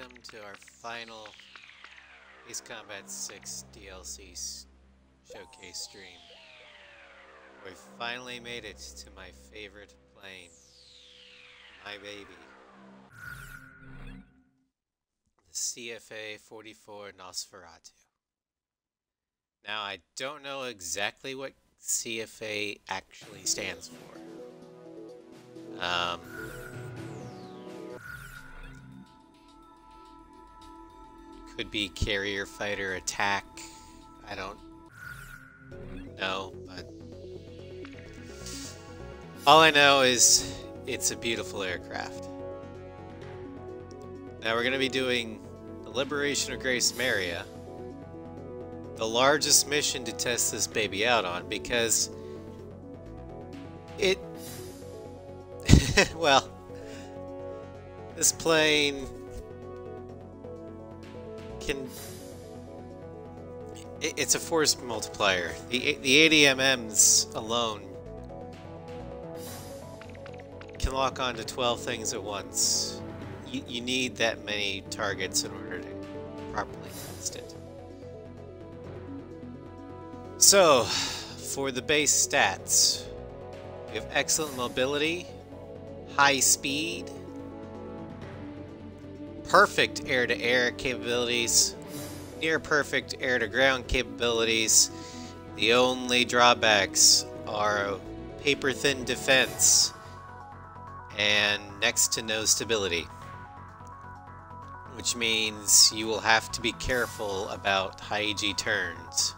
welcome to our final Ace Combat 6 DLC showcase stream. We've finally made it to my favorite plane, my baby, the CFA-44 Nosferatu. Now, I don't know exactly what CFA actually stands for. Could be carrier fighter attack. I don't know, but all I know is it's a beautiful aircraft. Now we're going to be doing the Liberation of Grace Maria, the largest mission to test this baby out on, because it well, this plane it's a force multiplier. The 80 MMs alone can lock on to 12 things at once. You need that many targets in order to properly test it. So, for the base stats, we have excellent mobility, high speed, perfect air-to-air capabilities, near-perfect air-to-ground capabilities. The only drawbacks are paper-thin defense and next to no stability, which means you will have to be careful about high EG turns,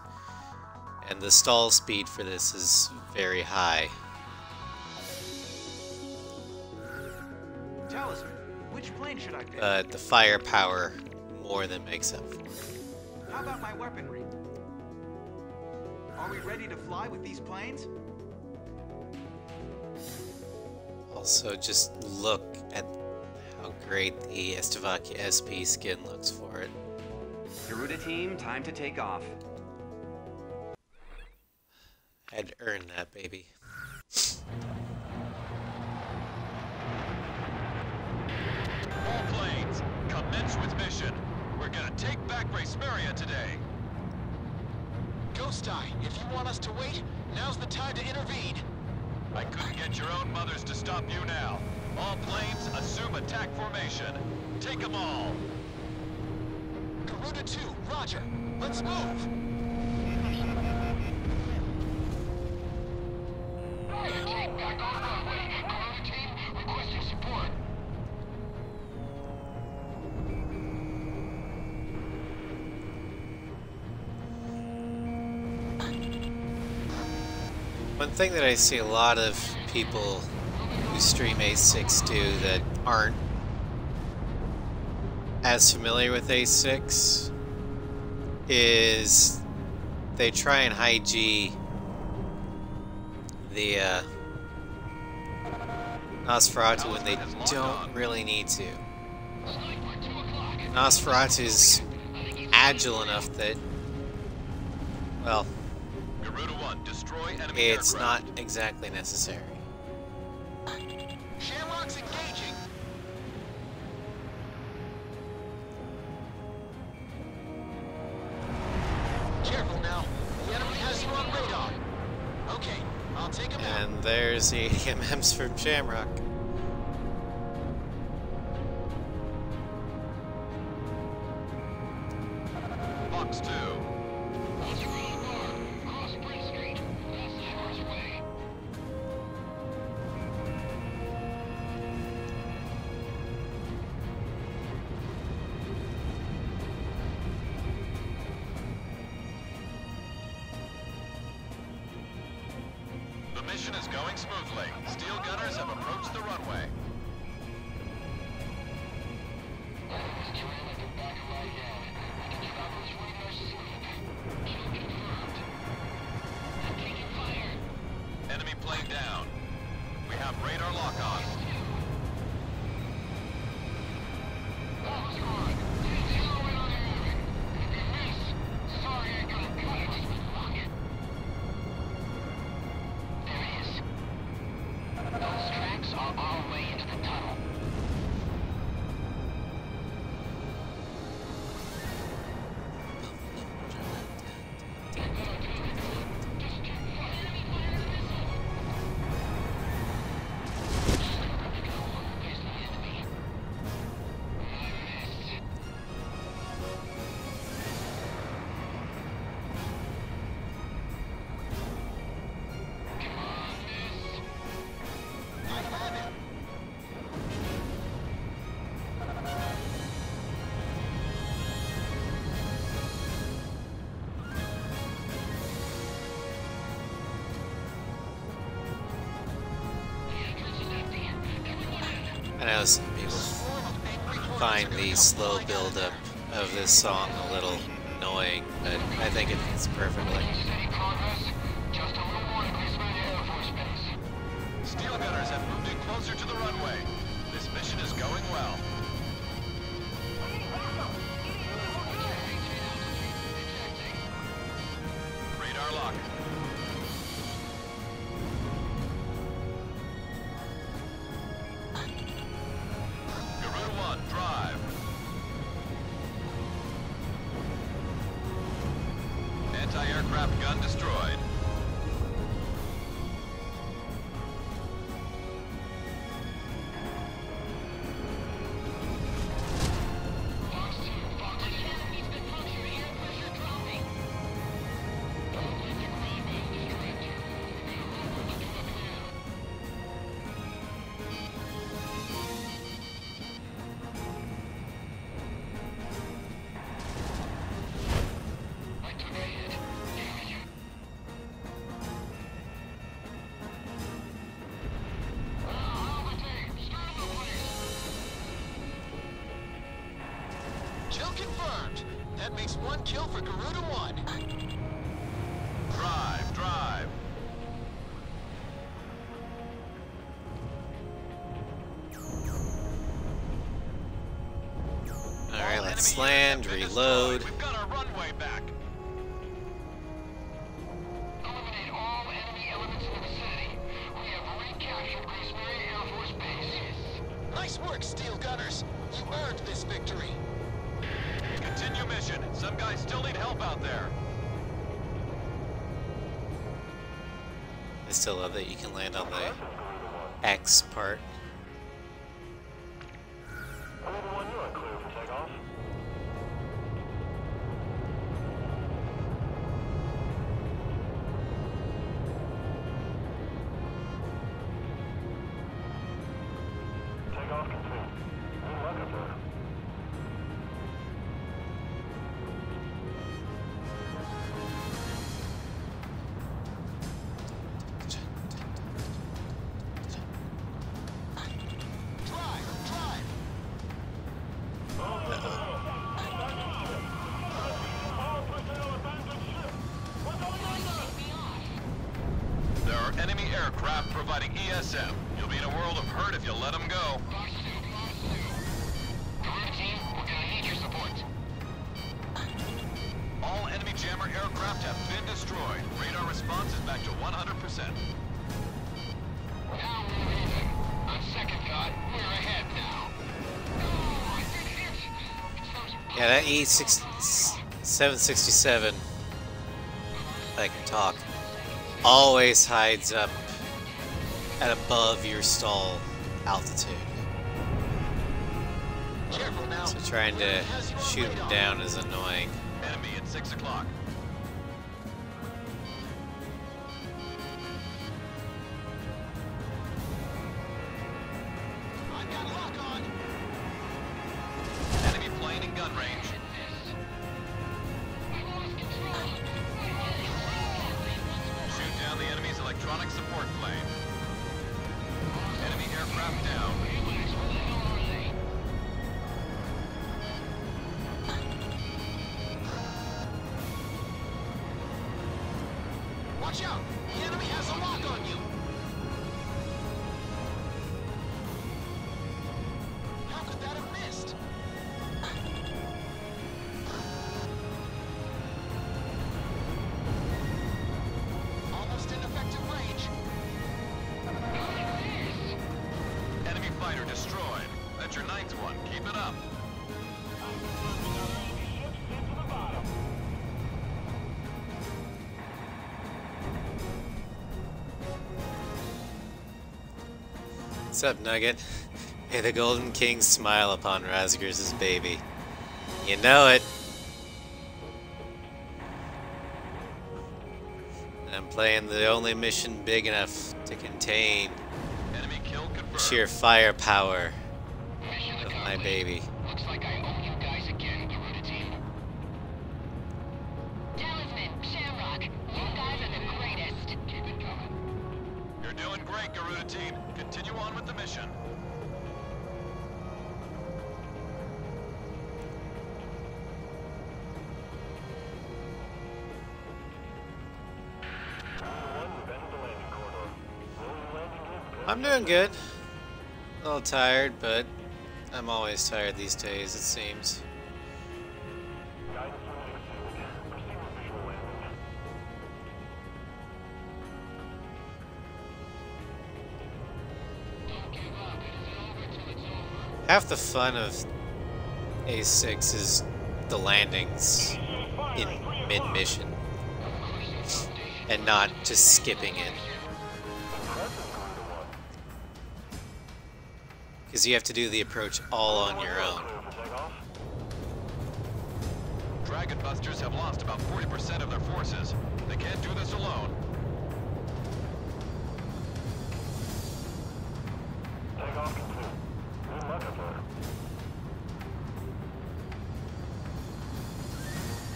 and the stall speed for this is very high. Tell us, which plane should I pick? But the firepower more than makes up for it. How about my weaponry? Are we ready to fly with these planes? Also, just look at how great the Estevacia SP skin looks for it. Garuda team, time to take off. I'd earn that, baby. All planes, commence with mission. We're gonna take back Grace Maria today. Ghost Eye, if you want us to wait, now's the time to intervene. I couldn't get your own mothers to stop you now. All planes, assume attack formation. Take them all. Garuda 2, roger. Let's move. Team, back on runway. Garuda team, requesting support. One thing that I see a lot of people who stream A6 do that aren't as familiar with A6 is they try and high G the Nosferatu when they don't really need to. Nosferatu's agile enough that, well, Garuda 1, destroy enemy it's aircraft. not exactly necessary. Shamrock's engaging. Careful now. The enemy has you on radar. Okay, I'll take him out. And there's the 80 MMs from Shamrock. Fox 2. The mission is going smoothly. Steel gunners have approached the runway. Enemy plane down. We have radar lock on. Those tracks are our way into I know some people find the slow build-up of this song a little annoying, but I think it fits perfectly. Steel gunners have moved in closer to the runway. This mission is going well. Radar lock. Garuda 1, drive. Anti-aircraft gun destroyed. Kill confirmed. That makes 1 kill for Garuda 1. Drive, drive. Alright, let's Enemy land, units have been reload. destroyed. We've got our runway back. Eliminate all enemy elements in the vicinity. We have recaptured Gooseberry Air Force Base. Nice work, Steel Gunners. You earned this victory. Continue mission. Some guys still need help out there. I still love that you can land on the X part. There are enemy aircraft providing ESM. You'll be in a world of hurt if you let them go. Garuda team, we're gonna need your support. All enemy jammer aircraft have been destroyed. Radar response is back to 100%. Now we're moving. On second thought, we're ahead now. Oh, I did hit. It's those Yeah, that E767, if I can talk, always hides up at above your stall altitude. Careful now. So trying to shoot him down is annoying. Enemy at 6 o'clock. I've got lock on. Enemy plane in gun range. Shoot down the enemy's electronic support plane. Enemy aircraft down. Watch out! The enemy has a lock on you! How could that have missed? Almost in effective range. Enemy fighter destroyed. That's your 9th one. Keep it up. What's up, Nugget? May the Golden King smile upon Razgers' baby. You know it. And I'm playing the only mission big enough to contain Enemy kill the confirmed. sheer firepower of my baby. Looks like I owe you guys again, Garuda team. Talisman, Shamrock, you guys are the greatest. Keep it coming. You're doing great, Garuda team. Continue on with the mission. I'm doing good. A little tired, but I'm always tired these days, it seems. Half the fun of A6 is the landings in mid-mission and not just skipping it. Because you have to do the approach all on your own. Dragon Busters have lost about 40% of their forces. They can't do this alone.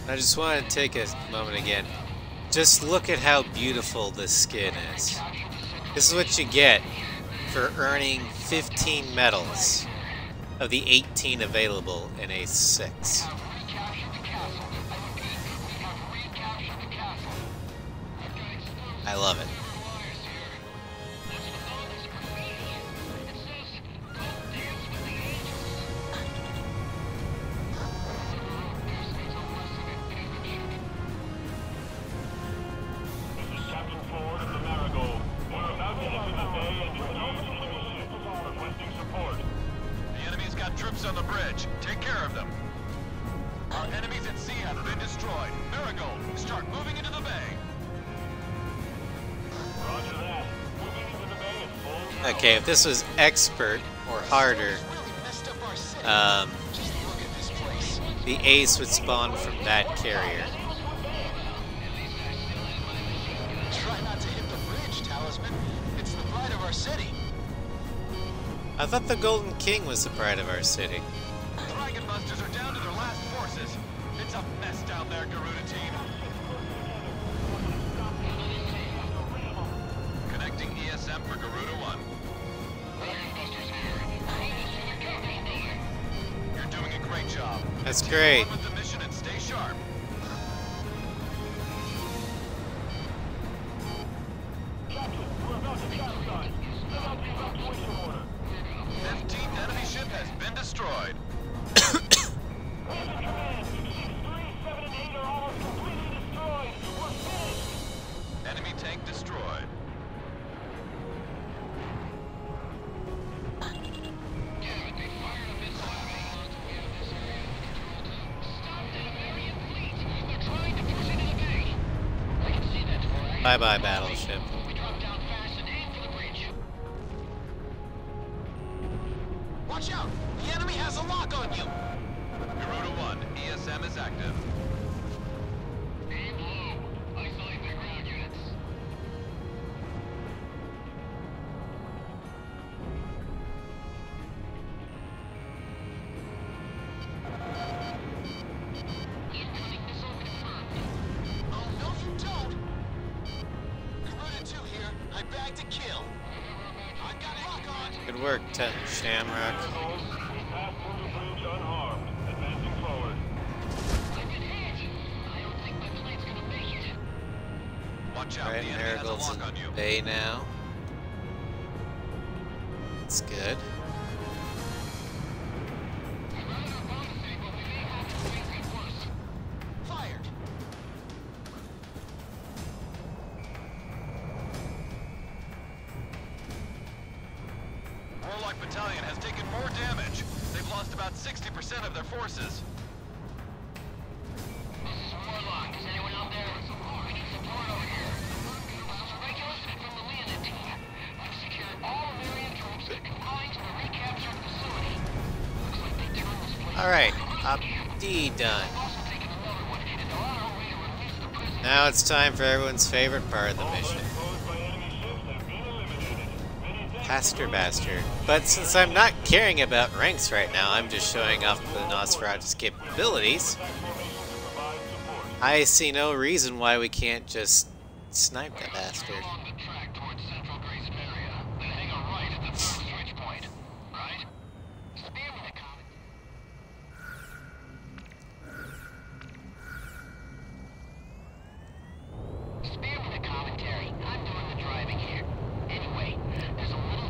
I just want to take a moment again. Just look at how beautiful this skin is. This is what you get for earning 15 medals of the 18 available in A6. I love it. Troops on the bridge. Take care of them. Our enemies at sea have been destroyed. Marigold, start moving into the bay. Roger that. Moving into the bay at full power. Okay, if this was expert or harder, the ace would spawn from that carrier. Try not to hit the bridge, Talisman. It's the pride of our city. I thought the Golden King was the pride of our city. Dragon Busters are down to their last forces. It's a mess down there, Garuda team. Connecting ESM for Garuda 1. You're doing a great job. That's great. Continue on with the mission and stay sharp. Captain, we're about to capsize. Send out the evacuation order. 15th enemy ship has been destroyed. Mission command, ships 3, 7, and 8 are almost completely destroyed. We're finished. Enemy tank destroyed. Bye-bye, battleship. Watch out! The enemy has a lock on you! Garuda 1, ESM is active. Oh, no you don't! Garuda 2 here. I bagged a kill. I got a lock on. Good work, Shamrock. Watch out, Right, the enemy has a Marigold's lock on you. in bay now. That's good. Fired. Warlock Battalion has taken more damage. They've lost about 60% of their forces. This is Warlock. Is anyone out there? We need support over here. This is Regulus from the Leonid team. We've secured all American troops and combined to the recaptured facility. Looks like they turned this place. Alright, Op D done. Now it's time for everyone's favorite part of the mission. Pastor Bastard. But since I'm not caring about ranks right now, I'm just showing off the Nosferatu's capabilities. I see no reason why we can't just snipe that bastard. Along the track towards Central Grace area. Then hang a right at the first switch point. Right? Spare me the comment. Spare me the commentary. I'm doing the driving here. Anyway, there's a little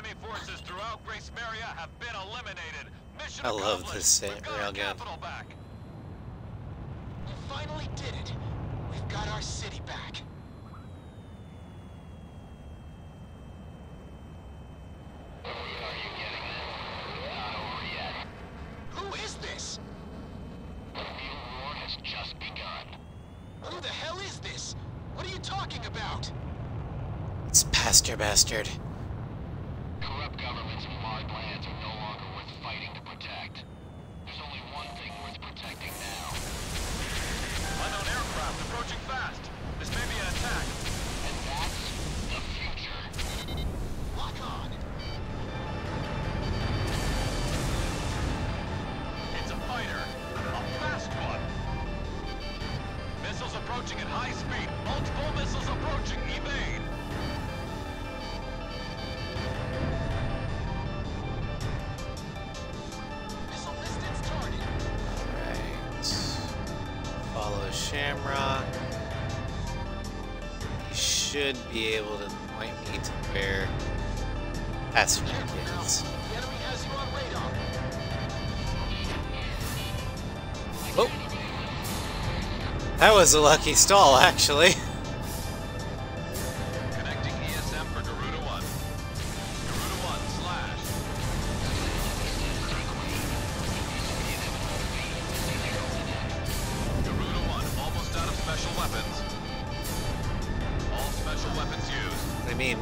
Enemy forces throughout Grace Maria have been eliminated. Mission I love accomplished. this We've got our railgun. capital back. We finally did it. We've got our city back. Are you getting it? Not over yet. Who is this? The real war has just begun. Who the hell is this? What are you talking about? It's Pastor Bastard. Corrupt governments and marred lands are no longer worth fighting to protect. There's only one thing worth protecting now. Unknown aircraft approaching fast. This may be an attack. And that's the future. Lock on. It's a fighter. A fast one. Missiles approaching at high speed. Multiple missiles approaching. Evade. Missile distance target. Right. Follow Shamrock. He should be able to point me to where Pastor Careful now. is. The enemy has you on radar. Oh! That was a lucky stall, actually. Connecting ESM for Garuda 1. Garuda 1 slash. Garuda 1 almost out of special weapons. All special weapons used. I mean,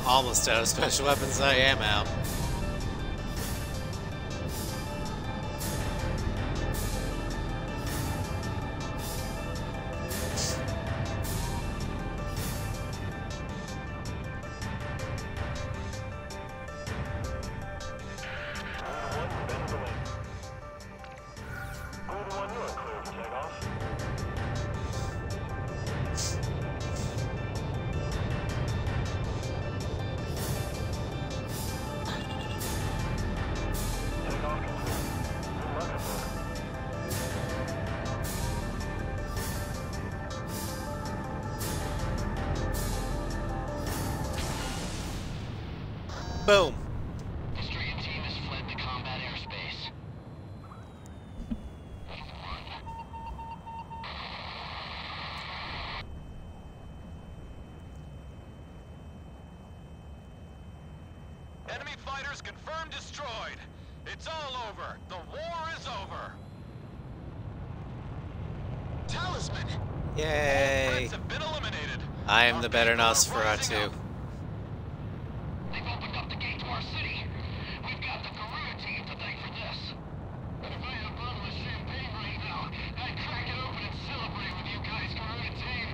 almost out of special weapons. I am out. Boom. Destroyer team has fled to combat airspace. Enemy fighters confirmed destroyed. It's all over. The war is over. Talisman. Yay. Threats have been eliminated. I am Our the better people are rising Nosferatu. up. They've opened up the gate to our city. We've got the Garuda team to thank for this. But if I had a bottle of champagne right now, I'd crack it open and celebrate with you guys, Garuda team.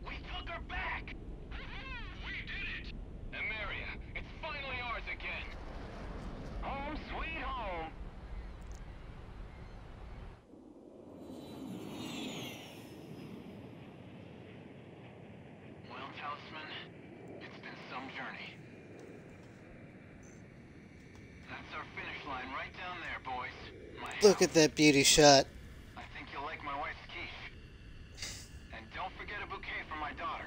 We took her back! We did it! Emeria, it's finally ours again. Home sweet home. Well, Talisman, it's been some journey. That's our finish line right down there, boys. My Look at that beauty shot. I think you'll like my wife's quiche. And don't forget a bouquet for my daughter.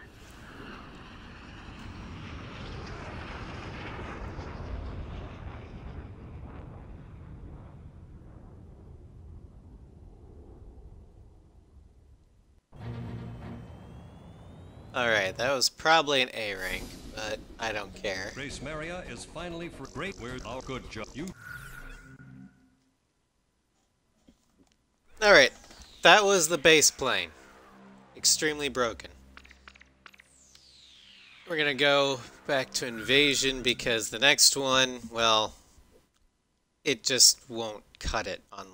Alright, that was probably an A rank, but I don't care. Grace Maria is finally for great. Where's our good job? You Alright, that was the base plane. Extremely broken. We're gonna go back to invasion because the next one, well, it just won't cut it on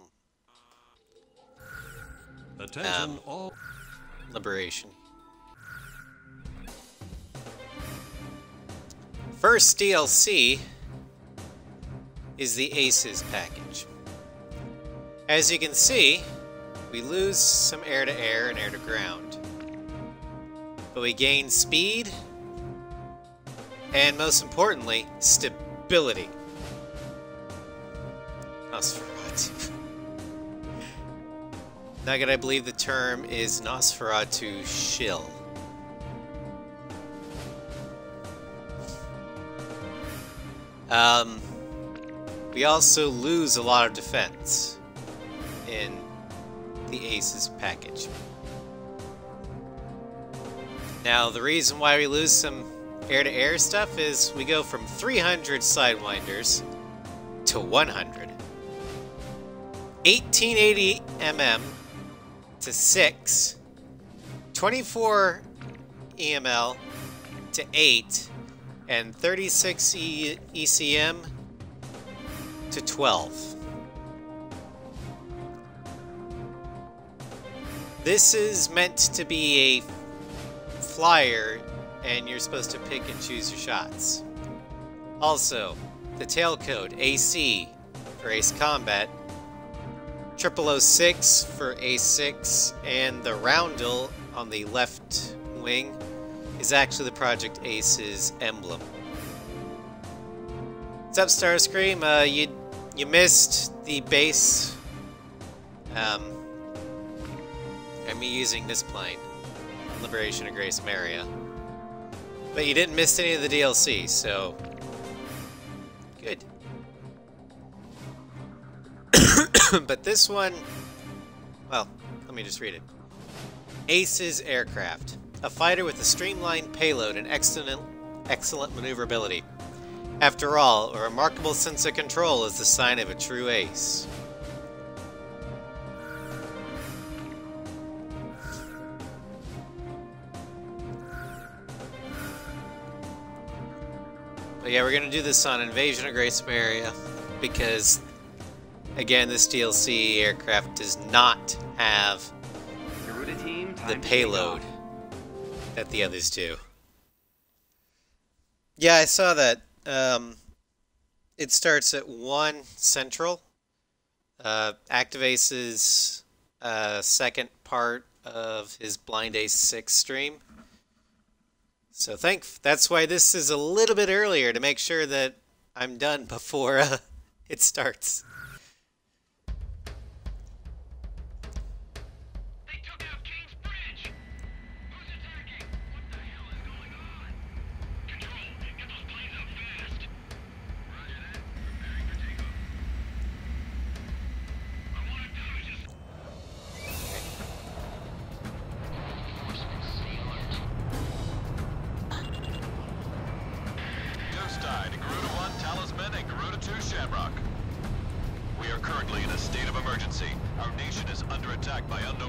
attention all. liberation. First DLC is the Aces package. As you can see, we lose some air-to-air and air-to-ground. But we gain speed, and most importantly, stability. Nosferatu. Nugget, I believe the term is Nosferatu shill. We also lose a lot of defense in the Aces package. Now, the reason why we lose some air-to-air stuff is we go from 300 Sidewinders to 100. 1880 mm to 6. 24 EML to 8. And 36 ECM to 12. This is meant to be a flyer, and you're supposed to pick and choose your shots. Also, the tail code AC for Ace Combat, 0006 for A6, and the roundel on the left wing is actually the Project Ace's emblem. What's up, Starscream? You missed the base. And me using this plane, Liberation of Grace Maria. But you didn't miss any of the DLC, so good. But this one, well, let me just read it. Ace's aircraft. A fighter with a streamlined payload and excellent maneuverability. After all, a remarkable sense of control is the sign of a true ace. But yeah, we're gonna do this on Invasion of Grace Maria because, again, this DLC aircraft does not have the payload that the others do. Yeah, I saw that. It starts at 1 Central. Activace's second part of his Blind Ace 6 stream. So that's why this is a little bit earlier, to make sure that I'm done before it starts.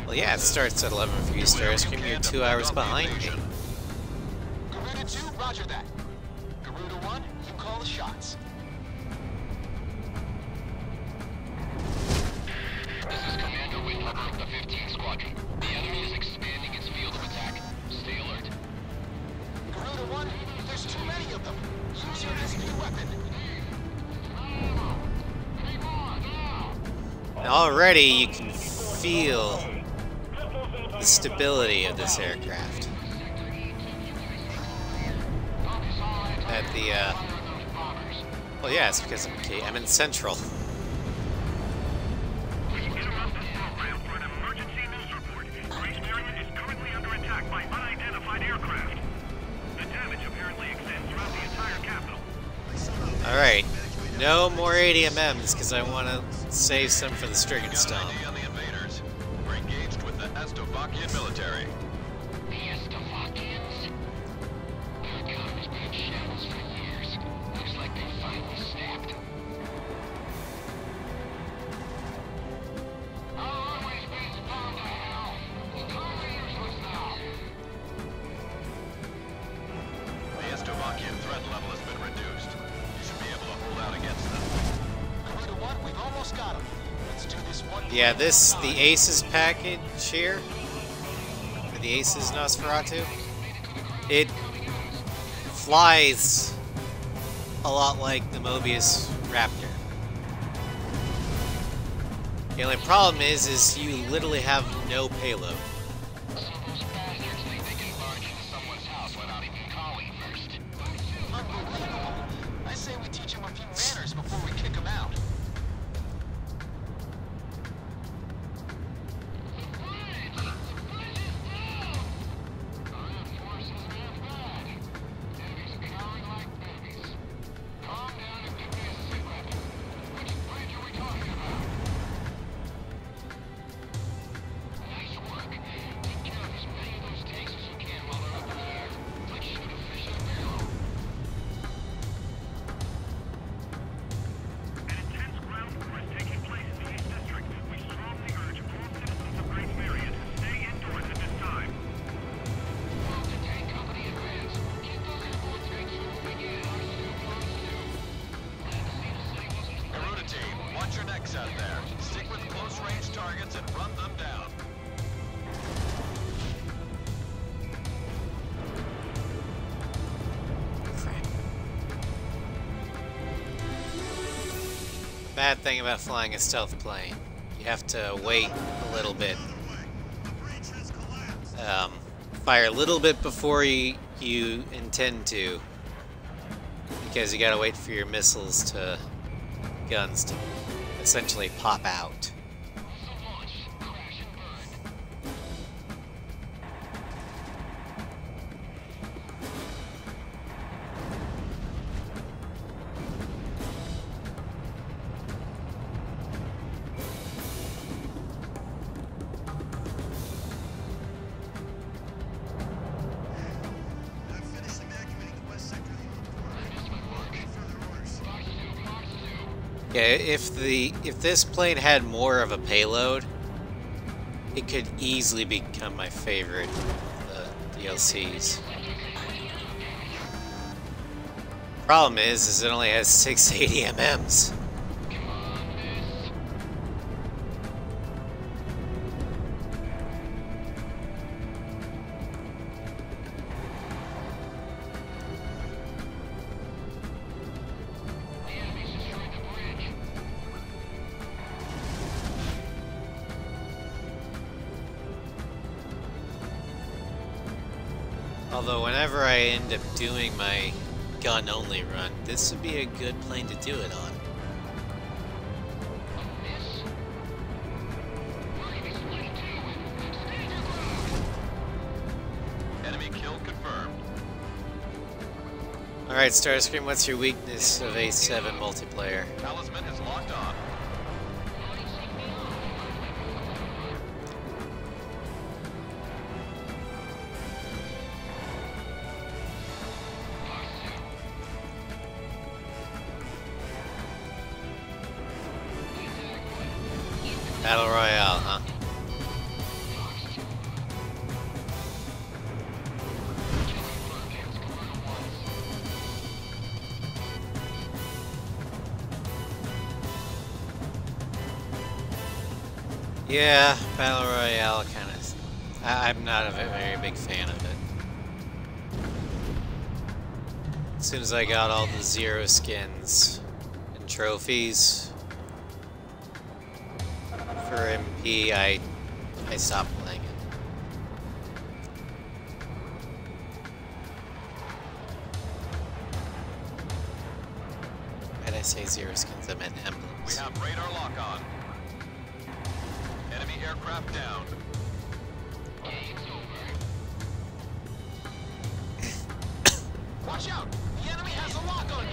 Well, yeah, it starts at 11 for you, Starscream. You're 2 hours behind me. Garuda 2, roger that. Garuda 1, you call the shots. This is Commander Windrunner of the 15th Squadron. The enemy is expanding its field of attack. Stay alert. Garuda 1, there's too many of them. Use your SP weapon. Already you can feel the stability of this aircraft. At the, well, yeah, it's because I'm in Central. Alright, no more 80 MMs because I want to save some for the Stricken Stomp. We're engaged with the Estovakian military. The Estovakians? Their economy's been in shambles for years. Looks like they finally snapped. Our runway's been down to hell. Totally useless now. The Estovakian threat level has been reduced. You should be able to hold out against them. Garuda 1, we've almost got them. Let's do this one. Yeah, the Aces package here, for the Aces Nosferatu, it flies a lot like the Mobius Raptor. The only problem is you literally have no payload. So those bastards think they can barge into someone's house without even calling first. Unbelievable. I say we teach them a few manners before we kick them out. enemies out there. Stick with close-range targets and run them down. Bad thing about flying a stealth plane, you have to wait a little bit. Fire a little bit before you intend to, because you gotta wait for your guns to essentially pop out. Yeah, if this plane had more of a payload, it could easily become my favorite DLCs. Problem is it only has 680 MMs. Although whenever I end up doing my gun-only run, this would be a good plane to do it on. Enemy kill confirmed. Alright, Starscream, what's your weakness of A7 multiplayer? Talisman is locked on. Battle Royale, huh? Yeah, Battle Royale kind of... I'm not a very big fan of it. As soon as I got all the Zero skins and trophies for MP, I stopped playing it. Why did I say Zero skins? I meant emblems. We have radar lock on. Enemy aircraft down. Watch out! The enemy has a lock on you!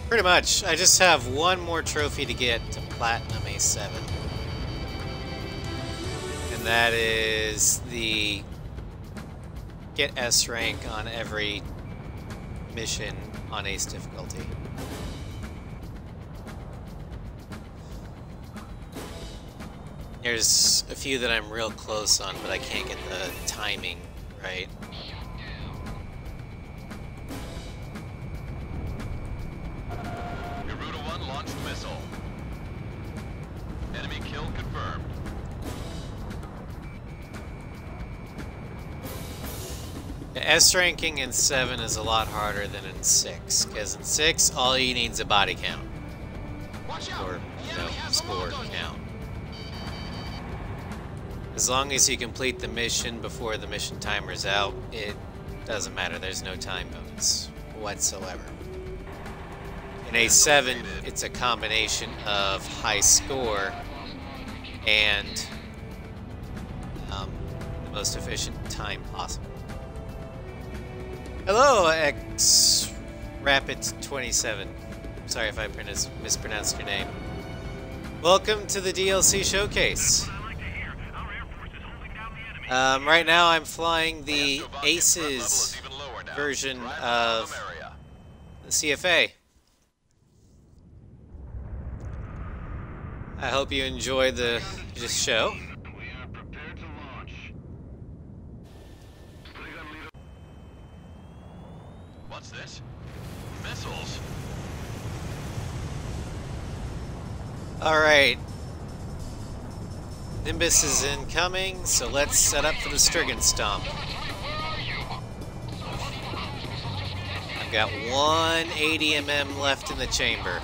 Pretty much. I just have one more trophy to get to Platinum A7. And that is the get S rank on every mission on Ace difficulty. There's a few that I'm real close on, but I can't get the timing right. Enemy kill confirmed. The S ranking in 7 is a lot harder than in 6, because in 6, all you need is a body count. Or, score count. As long as you complete the mission before the mission timer's out, it doesn't matter. There's no time bonus whatsoever. In A7, it's a combination of high score and the most efficient time possible. Hello, X Rapid 27. Sorry if I mispronounced your name. Welcome to the DLC showcase. Right now I'm flying the Aces version Drive the of problem area. the CFA. I hope you enjoy the show. We are prepared to launch. What's this? Missiles. Alright. Nimbus is incoming, so let's set up for the Strigan Stomp. I've got 180 mm left in the chamber.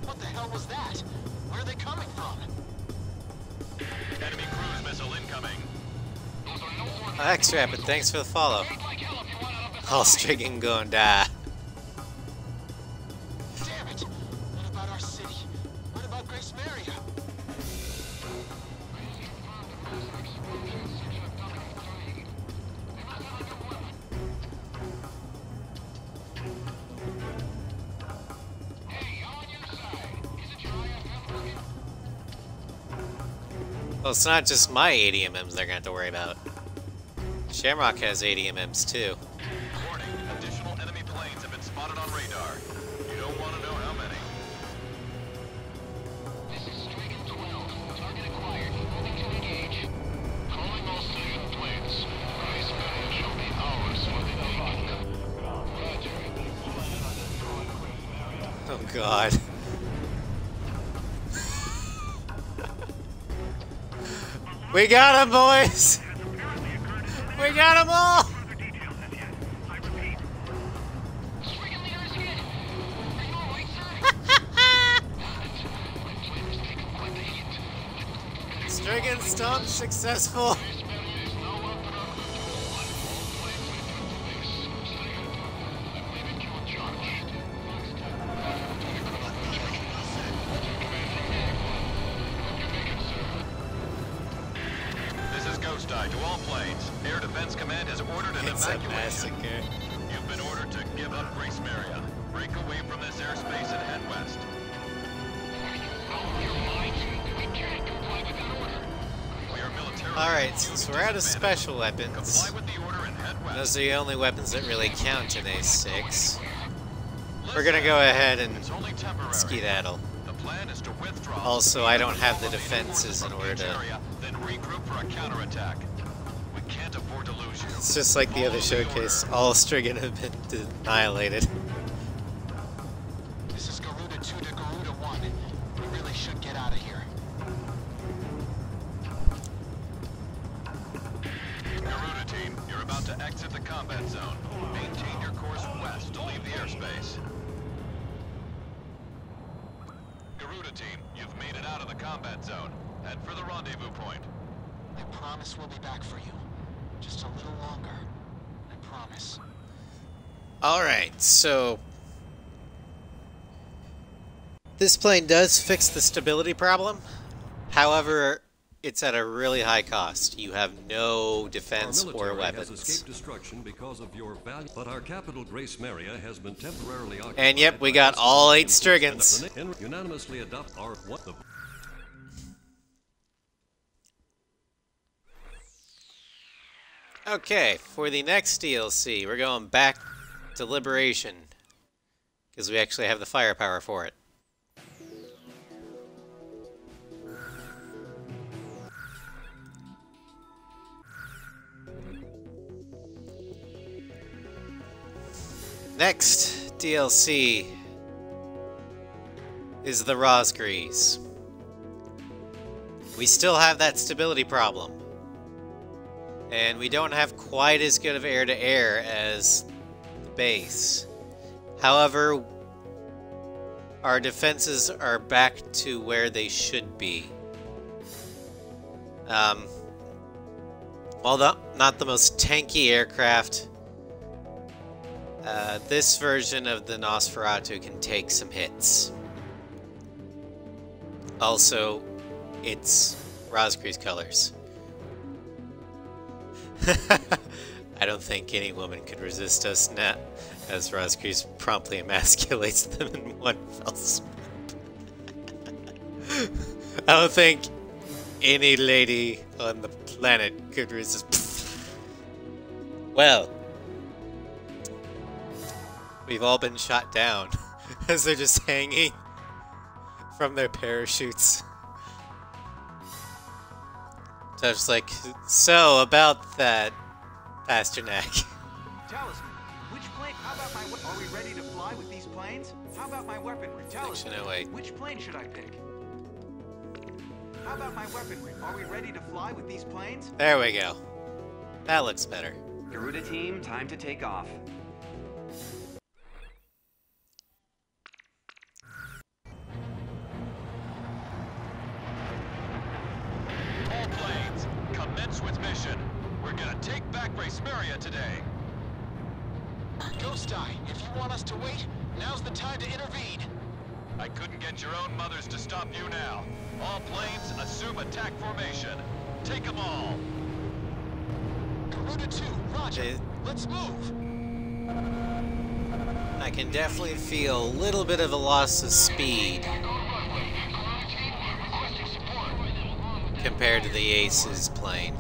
What the hell was that? Where are they coming from? Enemy cruise missile incoming. X-Rapid, thanks for the follow. All Strigan gonna die. Damn it! What about our city? What about Grace Maria? Well, it's not just my 80 mm they're gonna have to worry about. Shamrock has 80 mm too. Warning, additional enemy planes have been spotted on radar. You don't want to know how many. This is Strigan 12. Target acquired. Moving to engage. Calling all civilian planes. Grace Maria shall be ours for the taking. Roger. Oh god. We got him, boys! We got them all! Strigan leader is hit. Are you alright, sir? Strigan Stomp successful. This is Ghost Eye to all planes. Air Defense Command has ordered an It's a evacuation. massacre. You've been ordered to give up Grace Maria. Break away from this airspace and head west. We are militarily Alright, since we're out of special weapons, comply with the order and head west. those are the only weapons that really count in A6. We're gonna go ahead and It's only temporary. skedaddle. The plan is to withdraw. Also, I don't have the defenses in order to... Area, then regroup for a counterattack. We can't afford to lose you. It's just like the other showcase, all Strigan have been annihilated. This is Garuda 2 to Garuda 1. We really should get out of here. Garuda team, you're about to exit the combat zone. Maintain your course west to leave the airspace. Garuda team, you've made it out of the combat zone. Head for the rendezvous point. I promise we'll be back for you. Just a little longer. I promise. Alright, so... this plane does fix the stability problem. However, it's at a really high cost. You have no defense Our or military weapons. has escaped destruction because of your value, but our capital, Grace Maria, has been temporarily occupied. And yep, we by got missiles all 8 and Strigans. and unanimously adopt our what the. Okay, for the next DLC, we're going back to Liberation. Because we actually have the firepower for it. Next DLC is the Rosgrees. We still have that stability problem. And we don't have quite as good of air-to-air as the base. However, our defenses are back to where they should be. While not the most tanky aircraft, this version of the Nosferatu can take some hits. Also, it's Rosgrees colors. I don't think any woman could resist us now, as Rosgrees promptly emasculates them in one fell swoop. I don't think any lady on the planet could resist. Well, we've all been shot down as they're just hanging from their parachutes. So it's like, so about that, Pasternak. Talisman, which plane? How about my? Are we ready to fly with these planes? How about my weaponry? Talisman, Section 08. which plane should I pick? How about my weaponry? Are we ready to fly with these planes? There we go. That looks better. Garuda team, time to take off. All planes, commence with mission. We're gonna take back Gracemeria today. Ghost Eye, if you want us to wait, now's the time to intervene. I couldn't get your own mothers to stop you now. All planes, assume attack formation. Take them all. Garuda 2, roger. It- Let's move. I can definitely feel a little bit of a loss of speed compared to the Ace's plane.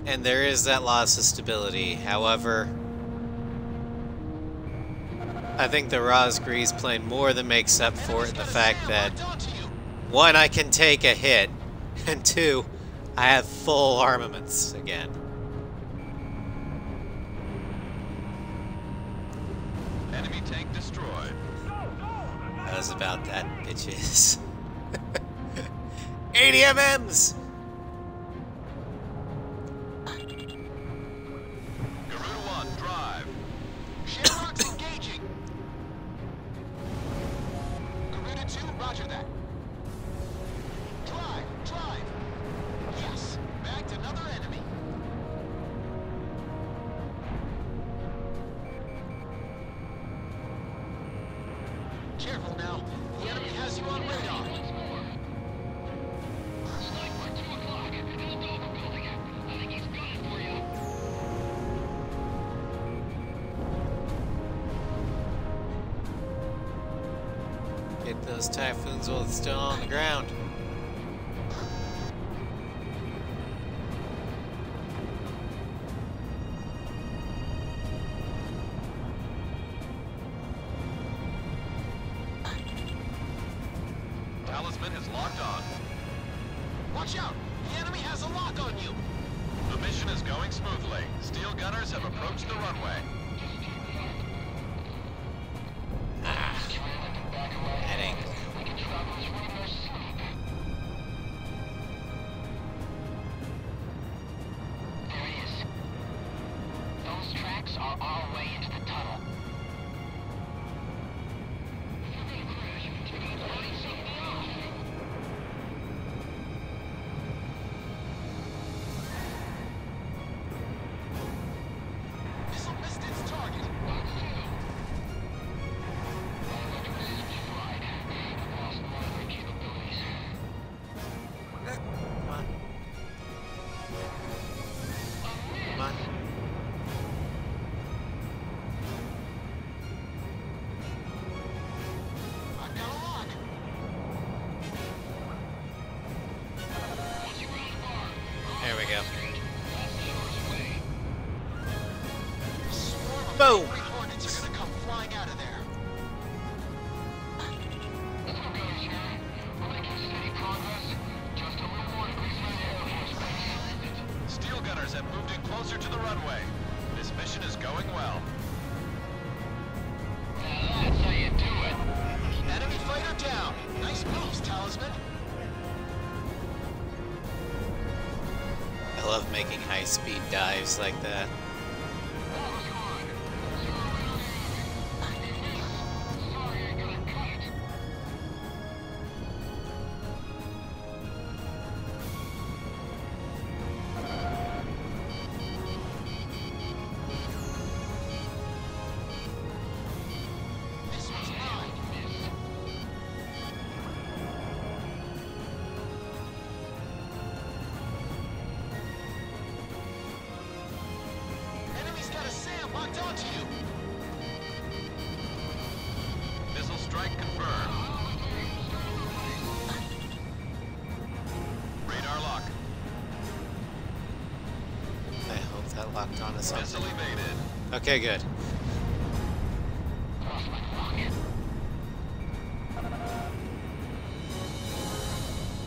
And there is that loss of stability. However, I think the Rosgree's plane more than makes up for it in the fact that, one, I can take a hit, and two, I have full armaments again. Enemy tank destroyed. That was about that, bitches. 80 MMs! Garuda 1, drive. Shamrock's engaging. Garuda 2, roger that. Drive. Yes, bagged another enemy. Careful now. The enemy has you on radar. Sniper, 2 o'clock. In the Dover building. I think he's gunning for you. Get those Typhoons while it's still on the ground. Talisman is locked on. Watch out! The enemy has a lock on you! The mission is going smoothly. Steel gunners have approached the runway. That angle. There it is. Those tracks are our way into the tunnel. Missile missed its target. Come on. Come on. I've got a lock. There we go. Swarm of Boom. angry hornets are gonna come flying out of there. Steel gunners have moved in closer to the runway. This mission is going well. That's how you do it. Enemy fighter down. Nice moves, Talisman. I love making high-speed dives like that. This one's mine. Enemy's got a SAM locked onto you. Missile strike confirmed. Radar lock. I hope that locked on to something. Missile evaded. Okay, good.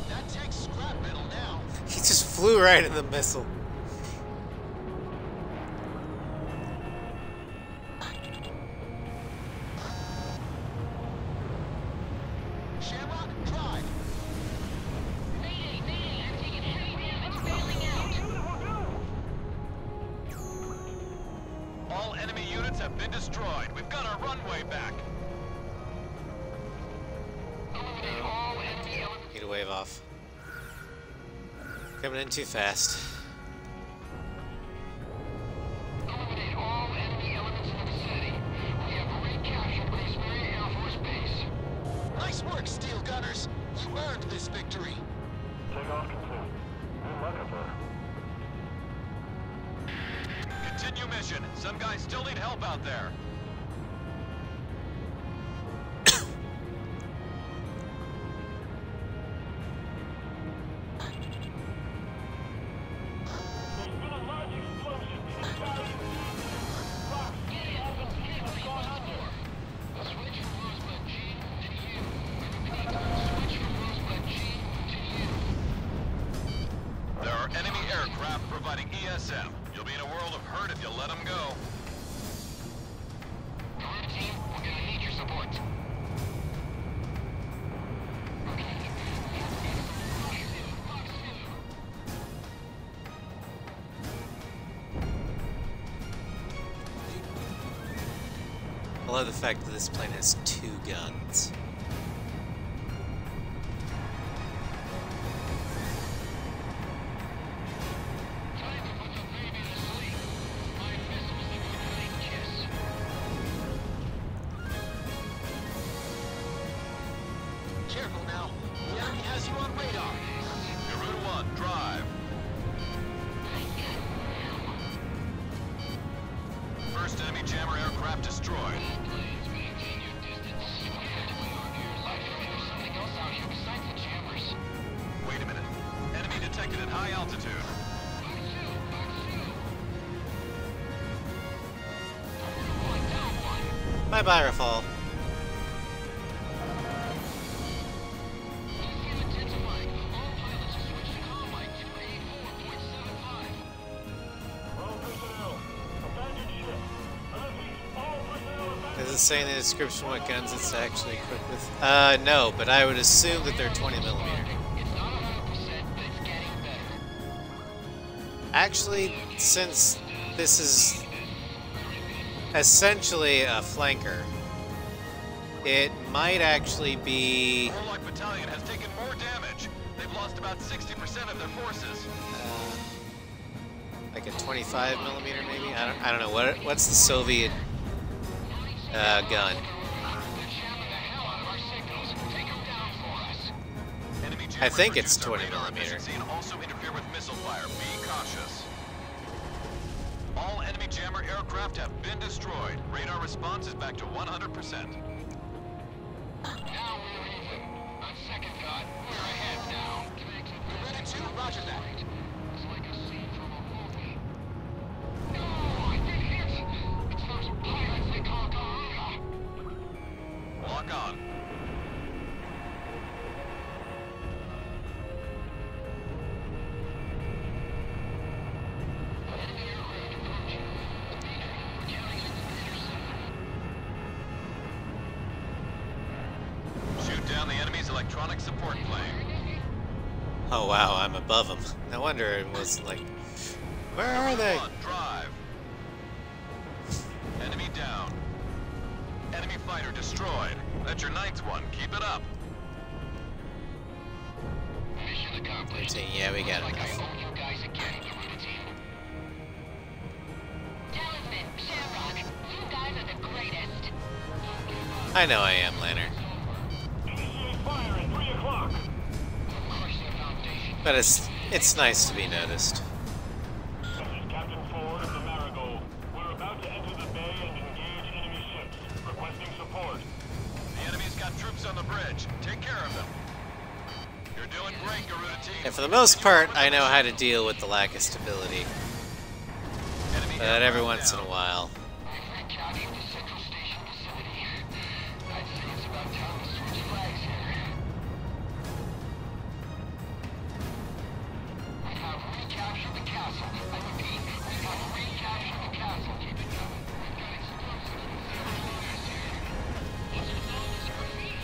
That takes scrap metal now. He just flew right in the missile. Shamrock, drive. Mayday, mayday, I'm taking heavy damage bailing out. All enemy units have been destroyed. We've got our runway back. Eliminate all enemy elements. Need to wave off. Coming in too fast. Eliminate all enemy elements in the vicinity. We have recaptured Grace Mary Air Force Base. Nice work, Steel Gunners. You earned this victory. Takeoff complete. Good luck up there. Continue mission. Some guys still need help out there. There's been a large explosion inside. Switch from Rosebud G to you. I repeat, switch from Rosebud G to you. There are enemy aircraft providing ESM. You'll be in a world of hurt if you let them go. Alright, team, we're gonna need your support. I love the fact that this plane has 2 guns. Time to put the baby to sleep. My missiles are going to night kiss. Careful now. The enemy has you on radar. Garuda 1, drive. First enemy jammer aircraft destroyed. Planes, maintain your distance. There's something else out here besides the jammers. Wait a minute. Enemy detected at high altitude. Bye bye, Rafal. All personnel. Abandoned ship. I repeat, all personnel abandoned. Does it say in the description what guns it's actually equipped with? No, but I would assume that they're 20 millimeter. It's not 100%, but it's getting better. Actually, since this is essentially a flanker, it might actually be Warlock Battalion has taken more damage. They've lost about 60% of their forces. like a 25 millimeter, maybe. I don't know what's the Soviet gun. I think it's 20 millimeter. And also interfere with missile fire. Be cautious. All enemy jammer aircraft have been destroyed. Radar response is back to 100%. Now we're even. On second thought, we're ahead now. Garuda 2, roger that. It's like a scene from a movie. No, I've been hit. It's those pirates they call Garuda. Lock on. Enemy aircraft approaching. Major, we're counting on Commander 7. Shoot down the enemy's electronic support plane. Oh wow, I'm above them. No wonder it was like, where are they? One, drive. Enemy down. Enemy fighter destroyed. That's your ninth one. Keep it up. Mission accomplished. Yeah, we got Like I enough. owe you guys again, Garuda team. Talisman, Shamrock, you guys are the greatest. I know I am, Lanner. Initiate fire at 3 o'clock. Crush their foundation. But it's nice to be noticed. This is Captain Ford of the Marigold. We're about to enter the bay and engage enemy ships. Requesting support. The enemy's got troops on the bridge. Take care of them. You're doing great, Garuda team. And for the most part, I know how to deal with the lack of stability. Enemy But every once in a while. We've recaptured the Central Station vicinity. I'd say it's about time to switch flags here. We have recaptured the castle. I repeat, we have recaptured the castle. Keep it coming. We've got explosives with zero flares here. What's with all this graffiti?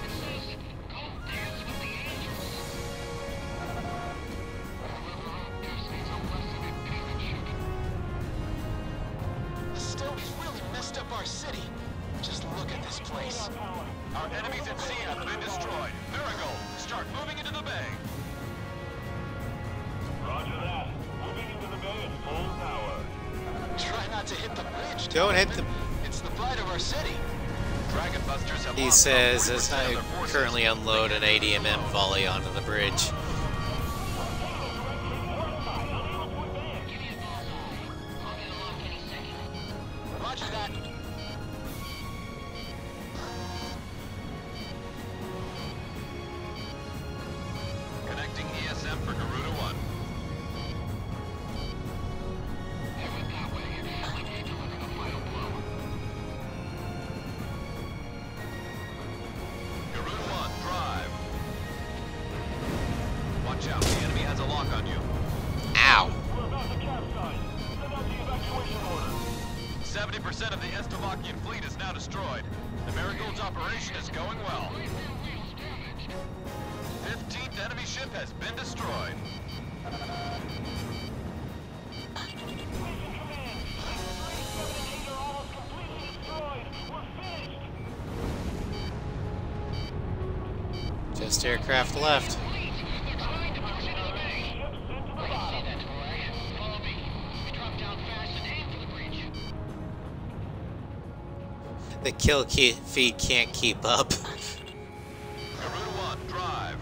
It says, "Go dance with the angels." Whoever wrote this needs a lesson in penmanship. The Stones really messed up our city. Just look at this place. Our enemies at sea have been destroyed. Marigold, start moving into the bay. Roger that. Moving into the bay at full power. Try not to hit the bridge. Don't hit the... It's the pride of our city. Dragon Busters have He lost says about as 40% of I their forces. currently unload an 80mm volley onto the bridge. Roger that. Connecting ESM for Garuda 1. They went that way. Like they delivered the final blow. Garuda 1, drive. Watch out, the enemy has a lock on you. Ow! We're about to capsize. Send out the evacuation order. 70% of the Estavakian fleet is now destroyed. The Marigold's operation is going well. 15th enemy ship has been destroyed. Station command. Sector 3, 7, and 8 are almost completely destroyed. We're finished. Just aircraft left. They're trying to push into the bay. I can see that, Toray. Follow me. We drop down fast and aim for the breach. The kill feed can't keep up. Garuda 1, drive.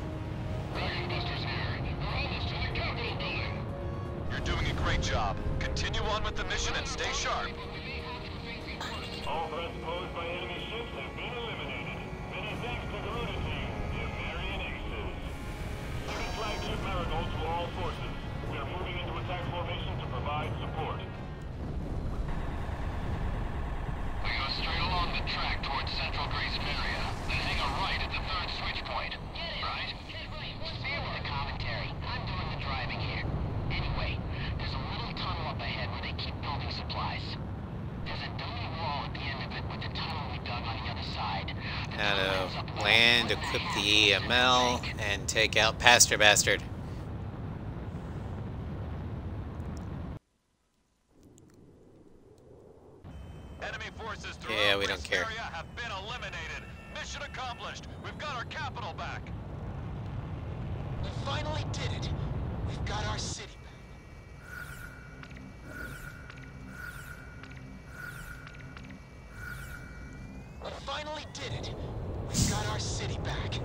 Dragon Busters here. We're almost to the Capitol building. You're doing a great job. Continue on with the mission and stay sharp. All threats posed by enemy ships have been eliminated. Many thanks to Garuda team, the Marian Aces. Second flagship Marigold to all forces. We are moving into attack formation to provide support. We go straight along the track towards Central Grace Area, then hang a right at the third switch point. Right? Stay with the commentary. I'm doing the driving here. Anyway, there's a little tunnel up ahead where they keep building supplies. There's a dummy wall at the end of it with the tunnel we dug on the other side. How to land, equip the EML, and take out Pastor Bastard. Enemy forces Yeah, throughout we don't this care. area have been eliminated. Mission accomplished. We've got our capital back. We finally did it. We've got our city back. We finally did it. We've got our city back.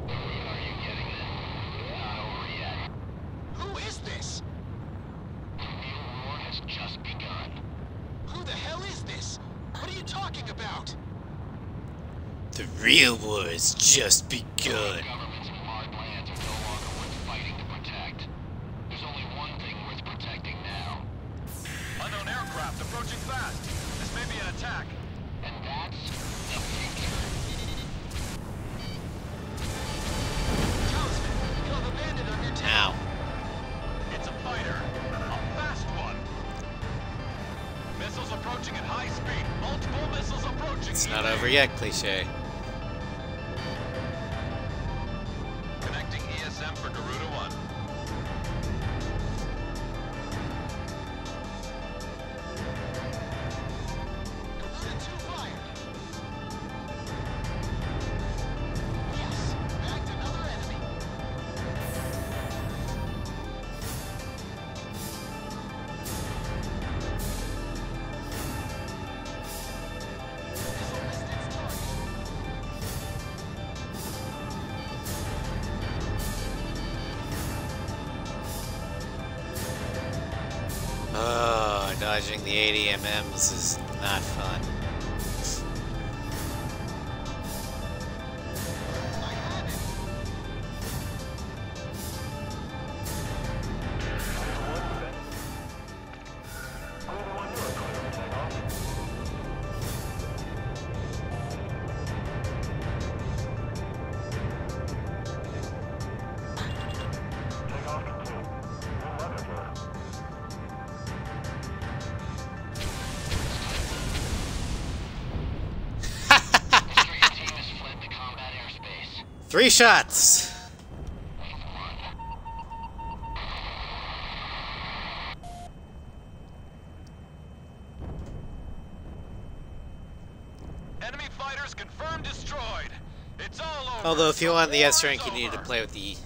Are you getting it? Not over yet. Who is this? The real war has just begun. Who the hell is this? What are you talking about? The real war has just begun. Governments and hard lands are no longer worth fighting to protect. There's only one thing worth protecting now, Unknown aircraft approaching fast. This may be an attack. and that's the future. Talisman, you have a bandit on your tail. Ow. It's a fighter. A fast one. Missiles approaching at high speed. Multiple missiles approaching. It's not over yet, cliche. Connecting ESM for Garuda 1. Garuda 2 fired. Yes, bagged another enemy. Missile missed its target. Oh, dodging the 80mm is not fun. I have it. 3 shots! Enemy fighters confirmed destroyed. It's all over. Although if you want the S rank, you War's need to over. play with the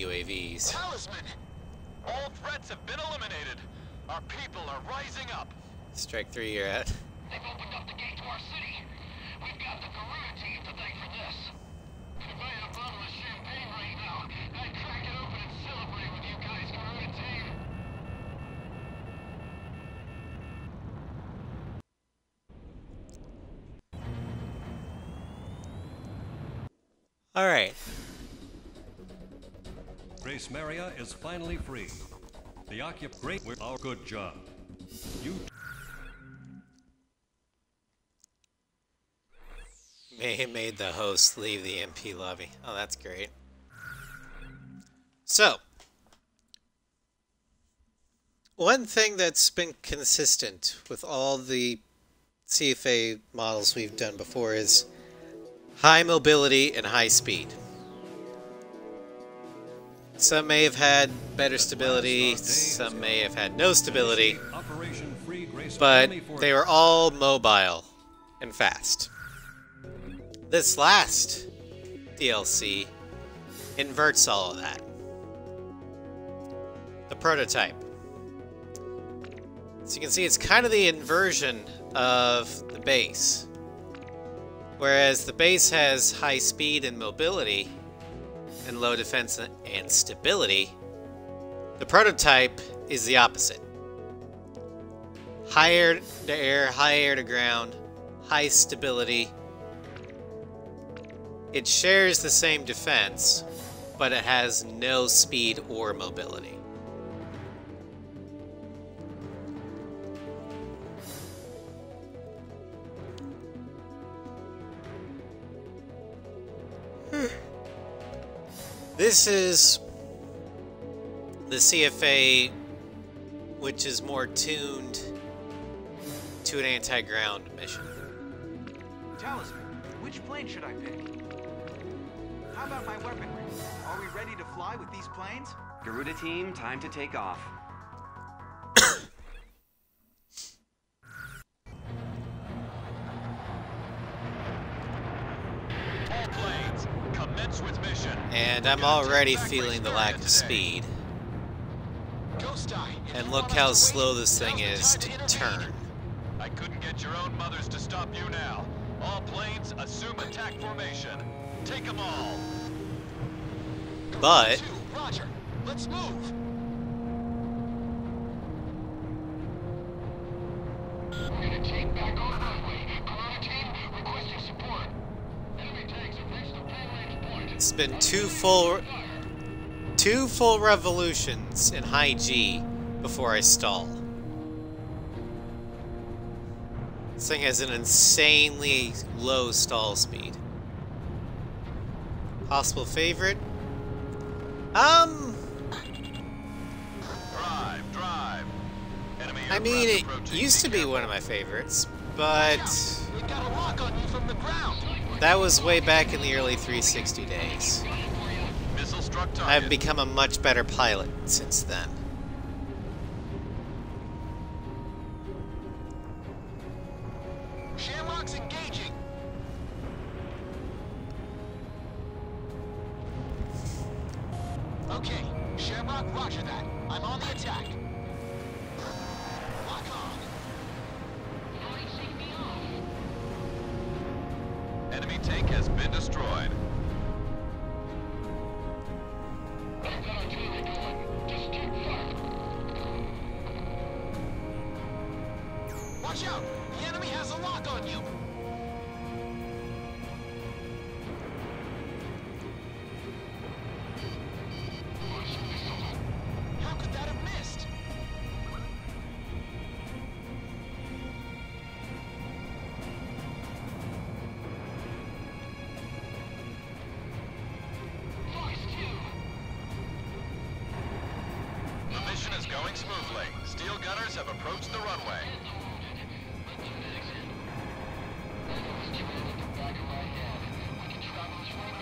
UAVs. Talisman! All threats have been eliminated. Our people are rising up. Strike 3, you're at. They've opened up the gate to our city. We've got the Garuda team to thank for this. If I had a bottle of champagne right now, I'd crack it open and celebrate with you guys, Garuda team. Alright. Grace Maria is finally free. The great with our good job. You Made the host leave the MP lobby. Oh, that's great. So, one thing that's been consistent with all the CFA models we've done before is high mobility and high speed. Some may have had better stability, some may have had no stability, Operation Free Grace but Family for they were all mobile and fast. This last DLC inverts all of that. The prototype. So you can see it's kind of the inversion of the base. Whereas the base has high speed and mobility and low defense and stability, the prototype is the opposite. High air to air, high air to ground, high stability. It shares the same defense, but it has no speed or mobility. This is the CFA, which is more tuned to an anti-ground mission. Talisman, which plane should I pick? How about my weaponry? Are we ready to fly with these planes? Garuda team, time to take off. All planes, commence with mission. And I'm already feeling the lack of speed. Ghost Eye, if And you look want us how to win, slow this thing now's the is time to intervene. turn. I couldn't get your own mothers to stop you now. All planes, assume attack formation. Take them all. But Two, Roger. Let's move. We're gonna take back our runway. Garuda team, requesting support. Enemy tanks have reached the full range point. it's been two full revolutions in high G before I stall. This thing has an insanely low stall speed. Possible favorite? Drive. Enemy I mean, aircraft it approaching. used to be one of my favorites, but We've got a lock on you from the ground. that was way back in the early 360 days. Missile struck target. I've become a much better pilot since then. Shamrock's engaging. Okay, Shamrock, roger that. I'm on the attack. Lock on. Enemy tank has been destroyed. I've got artillery going. Just keep fire. Watch out! The enemy has a lock on you. How could that have missed? The mission is going smoothly. Steel gunners have approached the runway. We can travel as far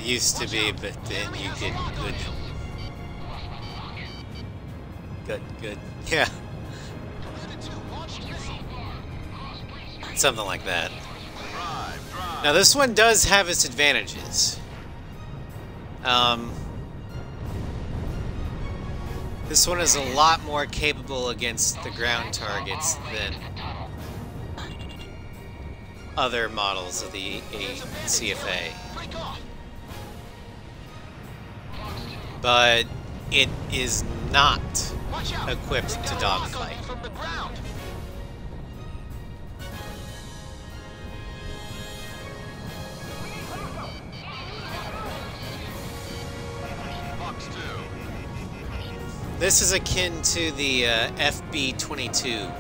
used to be, but then you get good. Yeah. Something like that. Now this one does have its advantages. This one is a lot more capable against the ground targets than other models of the CFA. But it is not equipped to dogfight. This is akin to the FB-22,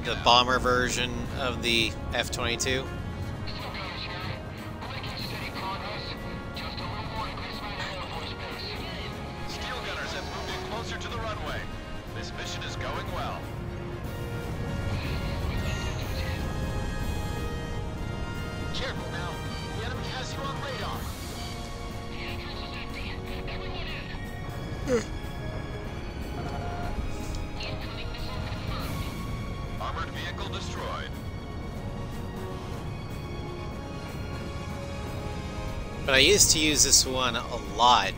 the bomber version of the F-22. Steel gunners have moved in closer to the runway. This mission is going well. Careful now. The enemy has you on radar. Armored vehicle destroyed. But I used to use this one a lot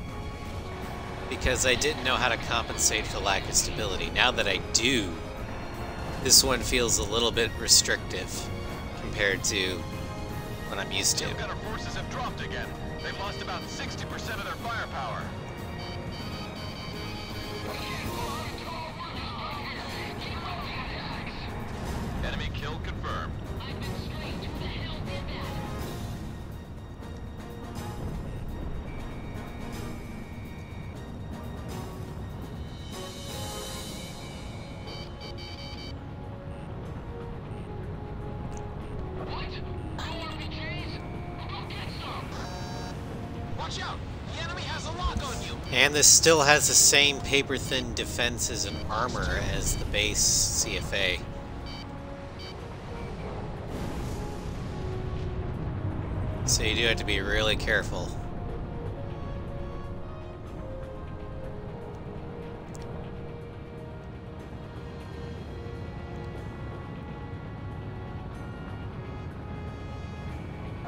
because I didn't know how to compensate for lack of stability. Now that I do, this one feels a little bit restrictive compared to what I'm used to. Steel gunner forces have dropped again. They've lost about 60% of their firepower. Enemy kill confirmed. Watch out! The enemy has a lock on you! And this still has the same paper-thin defenses and armor as the base CFA. So you do have to be really careful.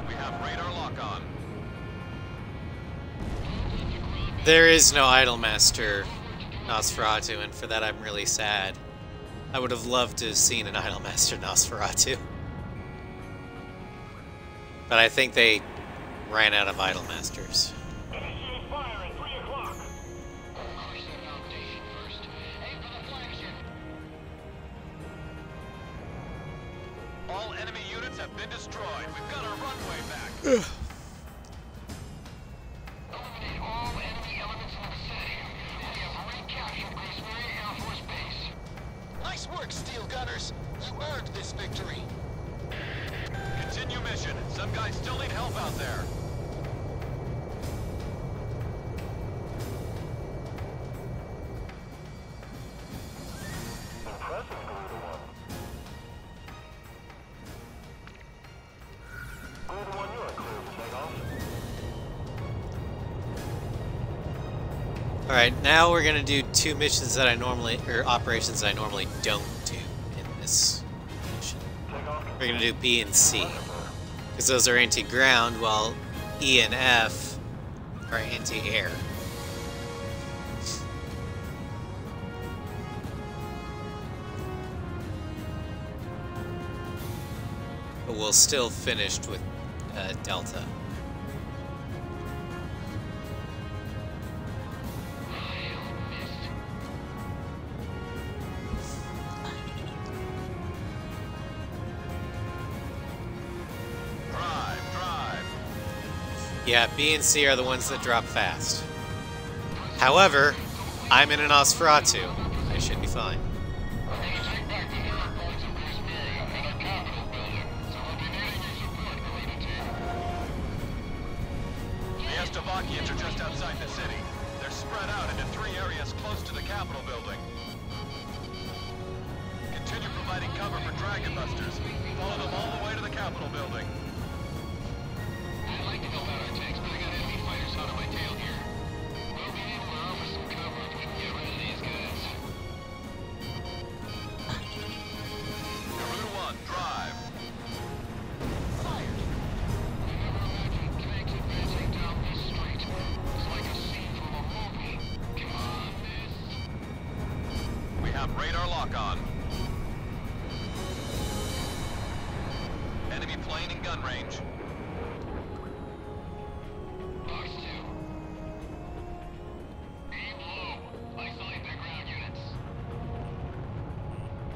We have radar lock on. There is no Idolmaster Nosferatu, and for that I'm really sad. I would have loved to have seen an Idolmaster Nosferatu. But I think they ran out of Idolmasters. Initiate fire at 3 o'clock. All enemy units have been destroyed. We've got our runway back. Eliminate all enemy elements in the vicinity. We have recaptured Grace Mary Air Force Base. Nice work, Steel Gunners! You earned this victory! Continue mission. Some guys still need help out there. Impressive, Garuda 1. Garuda 1, you're clear for takeoff. Alright, now we're gonna do two missions that I normally, or operations I normally don't do in this mission. We're gonna do B and C, because those are anti-ground, while E and F are anti-air. But we'll still finish with Delta. Yeah, B and C are the ones that drop fast. However, I'm in an Nosferatu. I should be fine. The Estavakians are just outside the city. They're spread out into 3 areas close to the Capitol building. Continue providing cover for Dragon Busters. Follow them all the way to the Capitol building. Enemy plane in gun range. Box 2. Aim low. Isolate the ground units.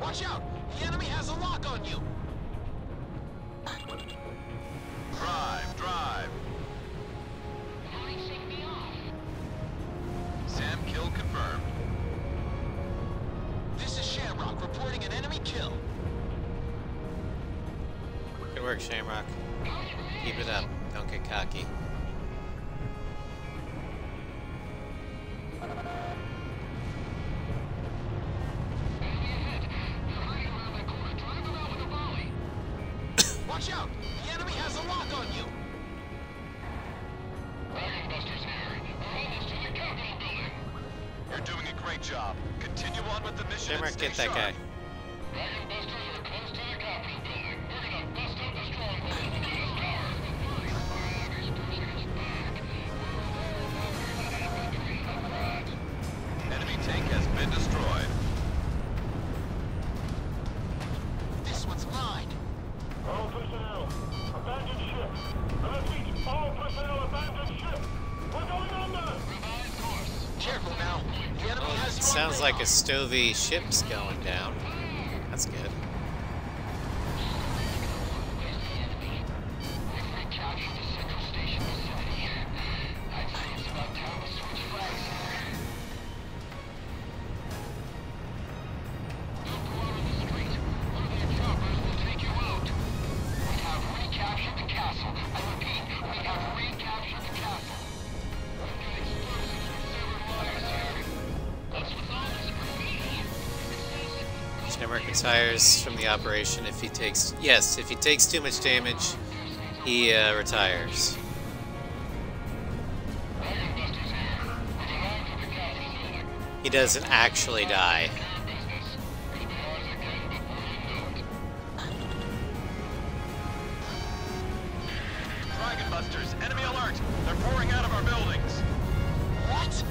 Watch out! The enemy has a lock on you! Drive, drive. Shake me off. Sam kill confirmed. This is Shamrock reporting an enemy kill. Good work, Shamrock. Keep it up. Don't get cocky. Watch out! The enemy has a lock on you! Dragon Busters here. We're almost to the Capitol building. You're doing a great job. Continue on with the mission. Shamrock, and stay get that sharp. guy. Dragon Busters are close to the Capitol building. We're gonna bust out the stronghold and get us power. Our enemy's pushing us back. Enemy tank has been destroyed. This one's mine! All personnel, abandon ship. I repeat, all personnel abandon ship. We're going under. Careful now. The enemy has you on Sounds like a radar. Stovey ship's going down. That's good. Shamrock retires from the operation if he takes... Yes, if he takes too much damage, he retires. He doesn't actually die. Dragon Busters, enemy alert! They're pouring out of our buildings. What?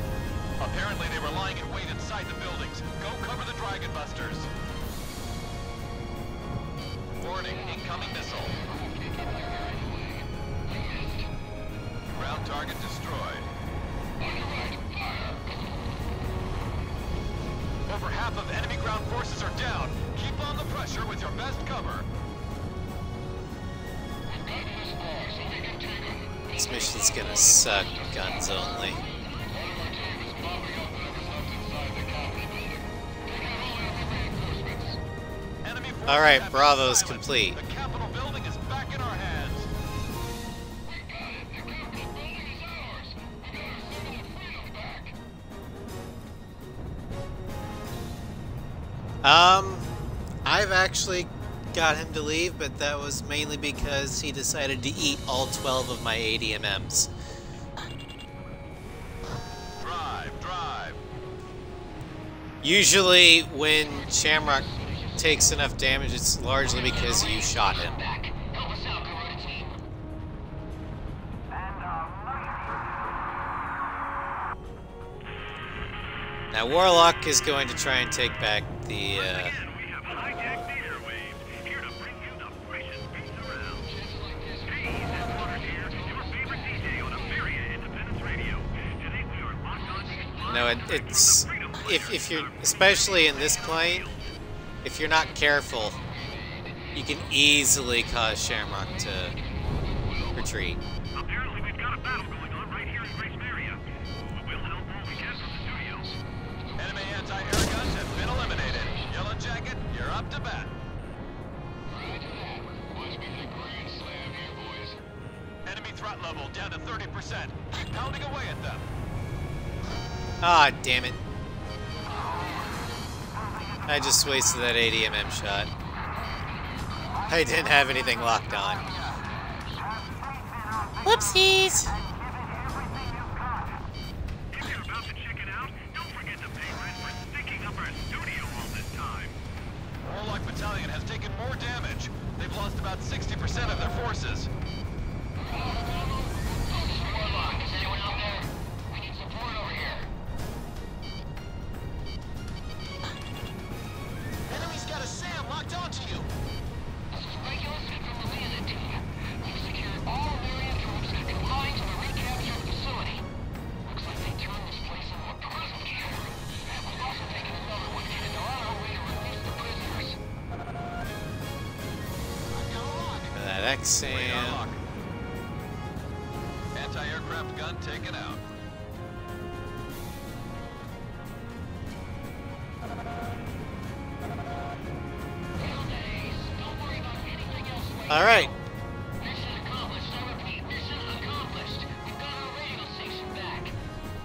Apparently they were lying in wait inside the buildings. Go cover the Dragon Busters. Warning, incoming missile. Ground target destroyed. Over half of enemy ground forces are down. Keep on the pressure with your best cover. This mission's gonna suck, guns only. Enemy forces Alright, have been Bravo's silenced. complete. The Capitol building is back in our hands. I've actually got him to leave, but that was mainly because he decided to eat all 12 of my ADMMs. Drive, drive. Usually when Shamrock takes enough damage, it's largely because you shot him. Help us out, Garuda team. Now Warlock is going to try and take back the, We have hijacked theater waves, here to bring you the freshest beats around. Hey, Sam Potter here, your favorite DJ on Ameria Independence Radio. Today we are locked on to No, it's if you're, especially in this plane, if you're not careful, you can easily cause Shamrock to retreat. Apparently we've got a battle going on right here in Grace Maria. We'll help all we can from the studios. Enemy anti-air guns have been eliminated. Yellow Jacket, you're up to bat. Enemy threat level down to 30%. Keep pounding away at them. Ah, damn it. I just wasted that ADMM shot. I didn't have anything locked on. Whoopsies! If you're about to check it out, don't forget to pay rent for sticking up our studio all this time. Warlock Battalion has taken more damage. They've lost about 60% of their forces. Warlock, is anyone out there? We need support over here. Enemy's got a SAM locked onto you! This is Regulus from the Leonid Got XAM. Radar lock. Anti-aircraft gun taken out. All right. Mission accomplished. I repeat, mission accomplished. We've got our radio station back.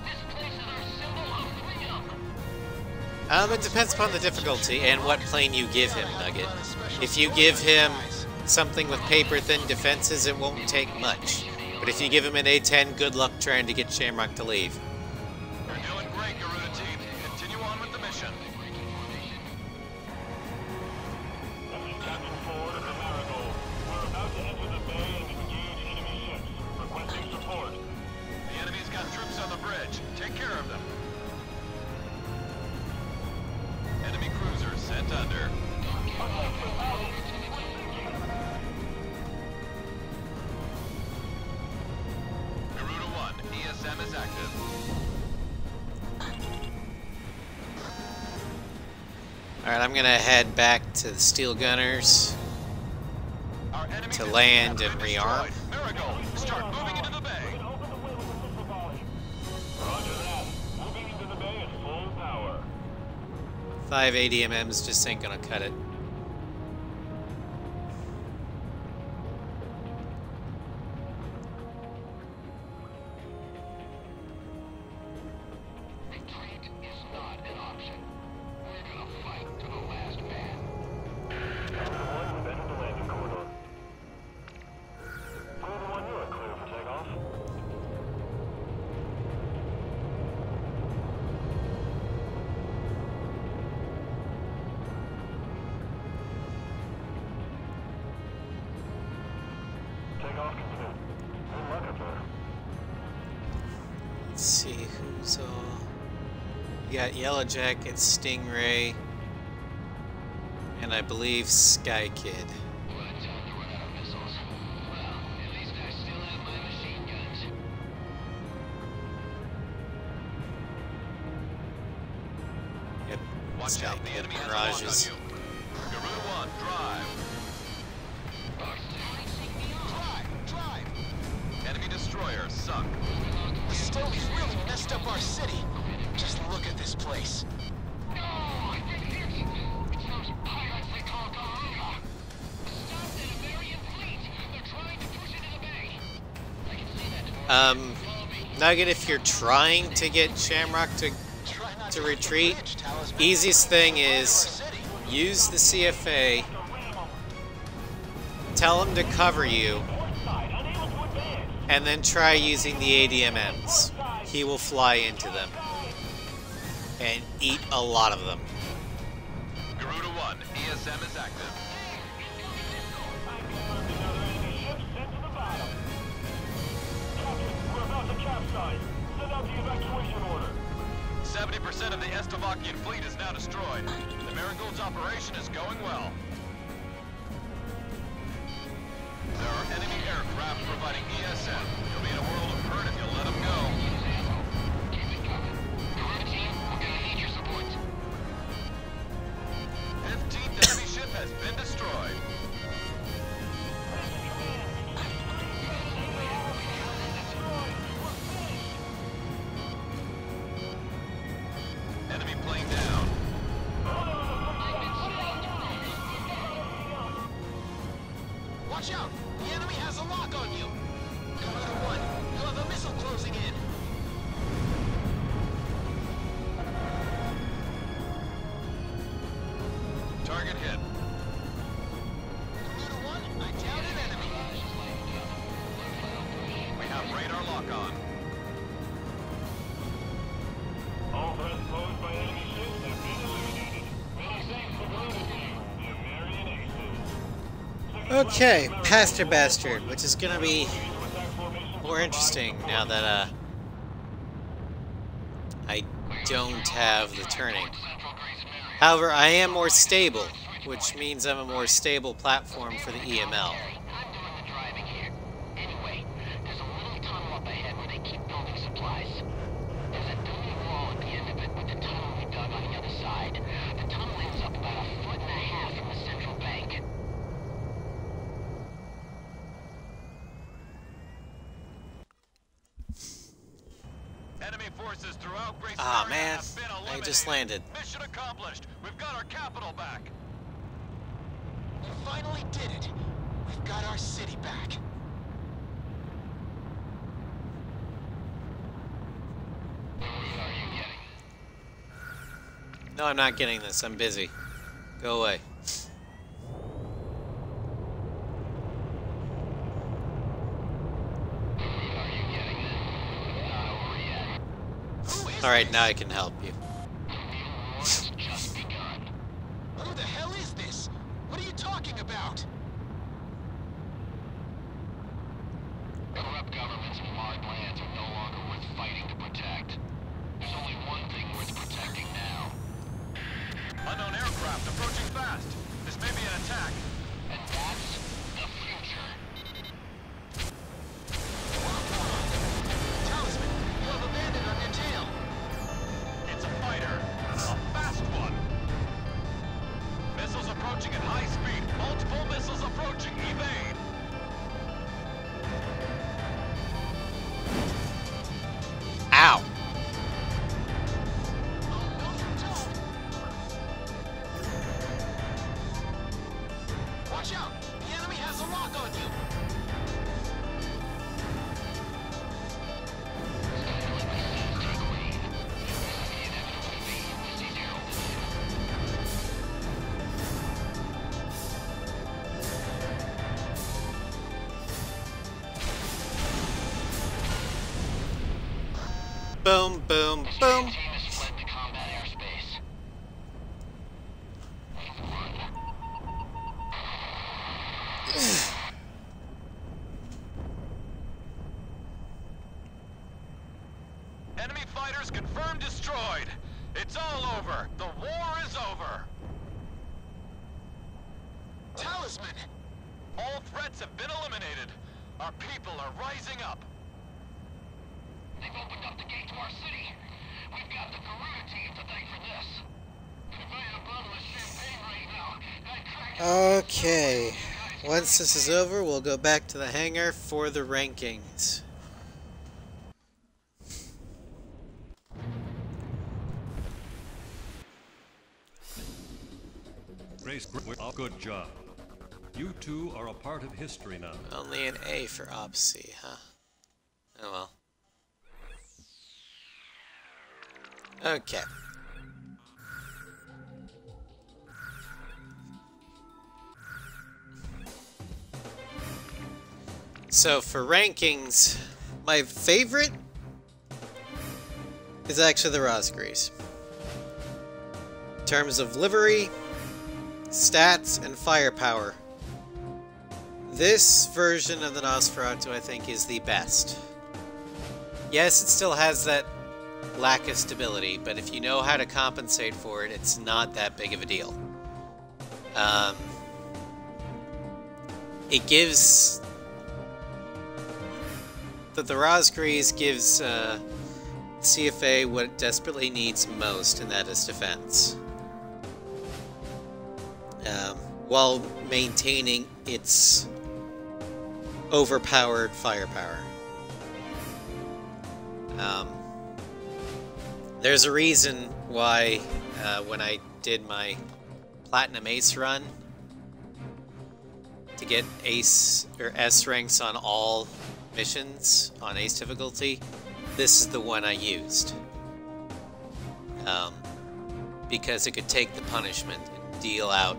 This place is our symbol of freedom. It depends upon the difficulty and what plane you give him, Nugget. If you give him something with paper-thin defenses, it won't take much. But if you give him an A-10, good luck trying to get Shamrock to leave. You're doing great, Garuda team. Continue on with the mission. This is Captain Ford of the Marigold. We're about to enter the bay and engage enemy ships. Requesting support. The enemy's got troops on the bridge. Take care of them. Enemy cruiser sent under. Garuda 1, ESM is active. Alright, I'm gonna head back to the Steel Gunners Our enemy to missiles land have and been rearm. destroyed. Marigold, start moving into the bay. Open the way with a missile volley. Roger that. Moving into the bay at full power. 5 ADMMs just ain't gonna cut it. Retreat is not an option. We're gonna fight to the last man. One, we've entered the landing corridor. Garuda 1, you are clear for takeoff. Takeoff complete. Good luck up there. Let's see who's all. You got Yellow Jacket, Stingray, and I believe Sky Kid. What a time to run out of missiles. Well, at least I still have my machine guns. Yep. Watch Sky out, the Kid enemy has a lock on barrages. you. Garuda 1, drive. Drive. Enemy destroyer sunk. The Stogies really messed up our city. Just look at this place. No! I think it's those pirates they call Garuda. Stopped an American fleet. They're trying to push into the bay. I can see that. Nugget, if you're trying to get Shamrock to retreat, easiest thing is use the CFA, tell him to cover you, and then try using the ADMMs. He will fly into them and eat a lot of them. Garuda 1, ESM is active. I confirmed another enemy ship sent to the bottom. Captain, we're about to capsize. Send out the evacuation order. 70% of the Estavakian fleet is now destroyed. The Marigold's operation is going well. There are enemy aircraft providing ESM. You'll be in a world of hurt if you let them go. Keep it coming. Garuda team, we're gonna need your support. 15th enemy ship has been destroyed. Enemy plane down. Watch out! The enemy has a lock on you! Garuda 1, you have a missile closing in! Target hit. Garuda 1, I downed an enemy! We have radar lock on. All threats posed by enemy ships have been eliminated. Many thanks to Garuda team, the American Aces. Okay, Pastor Bastard, which is gonna be more interesting now that I don't have the turning. However, I am more stable, which means I'm a more stable platform for the EML. I'm doing the driving here. Anyway, there's a little tunnel up ahead where they keep building supplies. There's a domed wall at the end of it with the tunnel we dug on the other side. The tunnel ends up about 1.5 feet from the central bank. forces throughout Grace Ah, area man. have been I eliminated. just landed. Mission accomplished. We've got our capital back. We finally did it. We've got our city back. What are you getting? No, I'm not getting this. I'm busy. Go away. Alright, now I can help you. The real war has just begun. Who the hell is this? What are you talking about? Corrupt governments and marred lands are no longer worth fighting to protect. There's only one thing worth protecting now. Unknown aircraft approaching fast. This may be an attack. And that's the future. Talisman, you have a bandit on your tail. It's a fighter. A fast one. Missiles approaching at high speed. Multiple missiles approaching. Evade. Ow! Oh, no, you don't. Watch out! The enemy has a lock on you! Boom, boom, The boom. team has fled to combat airspace. Enemy fighters confirmed destroyed. It's all over. The war is over. Talisman! All threats have been eliminated. Our people are rising up. They've opened up the gate to our city. We've got the Garuda team to thank for this. If I had a bottle of champagne right now, I'd crack it. Okay. Once this is over, we'll go back to the hangar for the rankings. Grace, good job. You two are a part of history now. Only an A for OPSI, huh? Oh well. Okay. So for rankings, my favorite is actually the Rosgrees. In terms of livery, stats, and firepower, this version of the Nosferatu I think is the best. Yes, it still has that lack of stability, but if you know how to compensate for it, it's not that big of a deal. It gives... The Rosgrees gives CFA what it desperately needs most, and that is defense. While maintaining its overpowered firepower. There's a reason why when I did my Platinum Ace run to get Ace or S ranks on all missions on Ace difficulty, this is the one I used. Because it could take the punishment and deal out.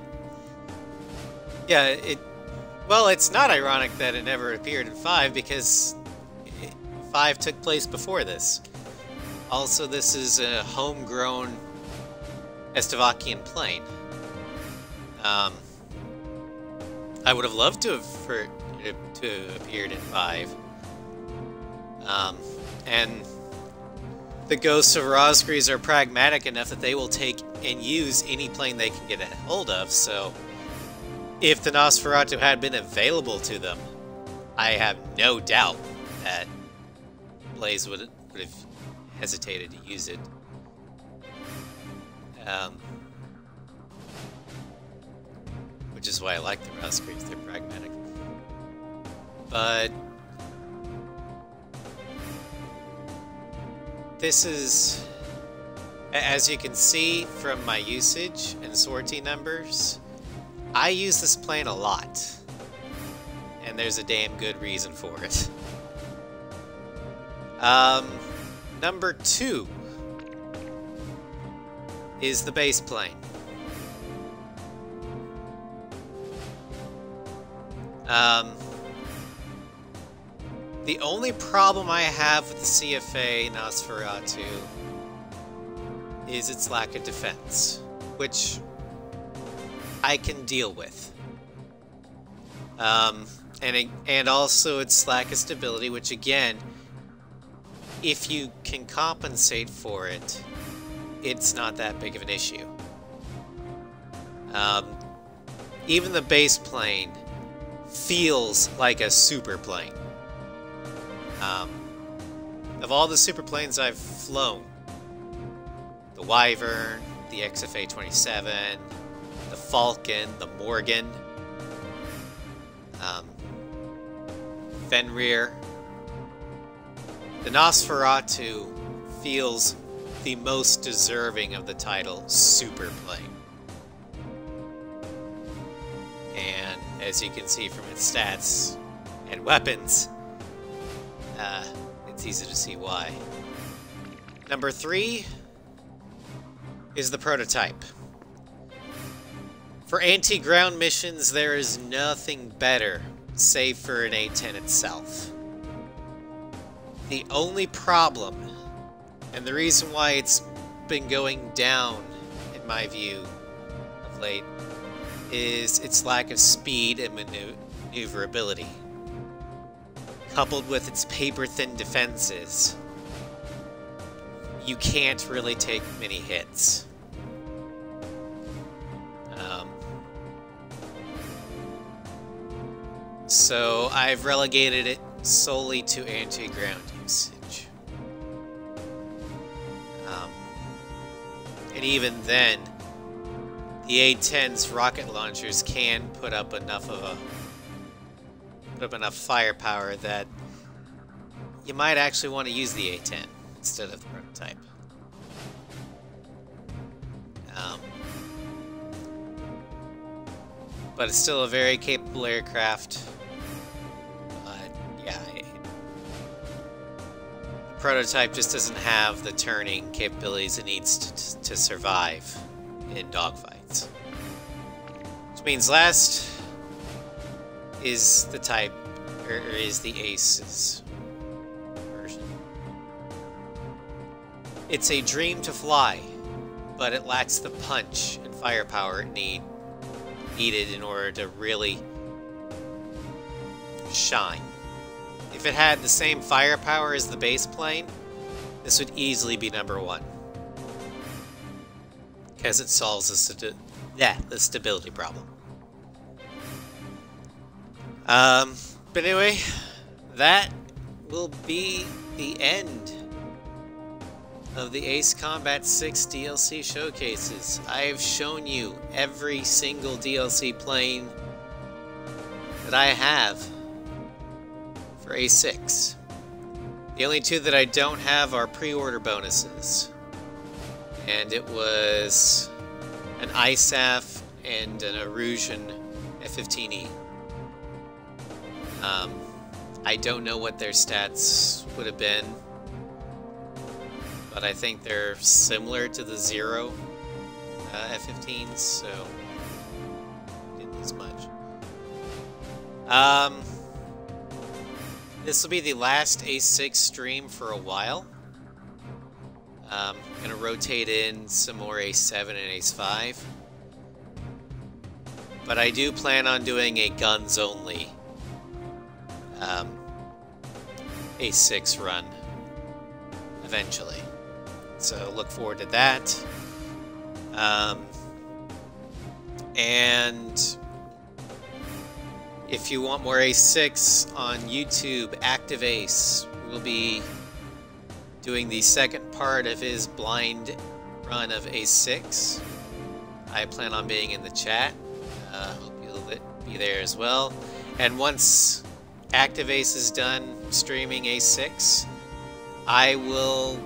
Yeah, well, it's not ironic that it never appeared in 5 because 5 took place before this. Also, this is a homegrown Estevakian plane. I would have loved to have for it to have appeared in 5. And the Ghosts of Rosgrees are pragmatic enough that they will take and use any plane they can get a hold of, so if the Nosferatu had been available to them, I have no doubt that Blaze would have hesitated to use it. Which is why I like the Rosgrees, they're pragmatic. But this is, as you can see from my usage and sortie numbers, I use this plane a lot. And there's a damn good reason for it. Number 2 is the base plane. The only problem I have with the CFA Nosferatu is its lack of defense, which I can deal with. And also its lack of stability, which again, if you can compensate for it, it's not that big of an issue. Even the base plane feels like a super plane. Of all the super planes I've flown, the Wyvern, the CFA-47, the Falcon, the Morgan, Fenrir, the Nosferatu feels the most deserving of the title super plane. And as you can see from its stats and weapons, it's easy to see why. Number 3 is the prototype. For anti-ground missions, there is nothing better, save for an A-10 itself. The only problem, and the reason why it's been going down, in my view, of late, is its lack of speed and maneuverability. Coupled with its paper-thin defenses, you can't really take many hits. So I've relegated it solely to anti-ground usage. And even then, the A-10's rocket launchers can put up enough firepower that you might actually want to use the A-10 instead of the prototype. But it's still a very capable aircraft. Yeah, the prototype just doesn't have the turning capabilities it needs to survive in dogfights. Which means last is the type, or is the Aces version. It's a dream to fly, but it lacks the punch and firepower it needed in order to really shine. If it had the same firepower as the base plane, this would easily be number 1. Because it solves the stability problem. But anyway, that will be the end of the Ace Combat 6 DLC showcases. I have shown you every single DLC plane that I have for A6. The only 2 that I don't have are pre-order bonuses. And it was an ISAF and an Erusian F-15E. I don't know what their stats would have been, but I think they're similar to the Zero F-15s, so didn't lose much. This will be the last A6 stream for a while. I'm gonna rotate in some more A7 and A5, but I do plan on doing a guns only A6 run eventually. So look forward to that. And if you want more A6 on YouTube, Active Ace will be doing the second part of his blind run of A6. I plan on being in the chat. Hope you'll be there as well. And once Active Ace is done streaming A6, I will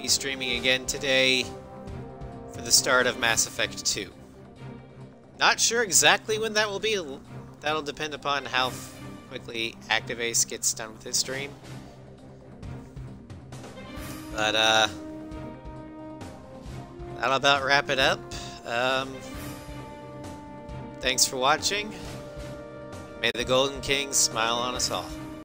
be streaming again today for the start of Mass Effect 2. Not sure exactly when that will be. That'll depend upon how quickly Activace gets done with his stream. But, that'll about wrap it up. Thanks for watching. May the Golden King smile on us all.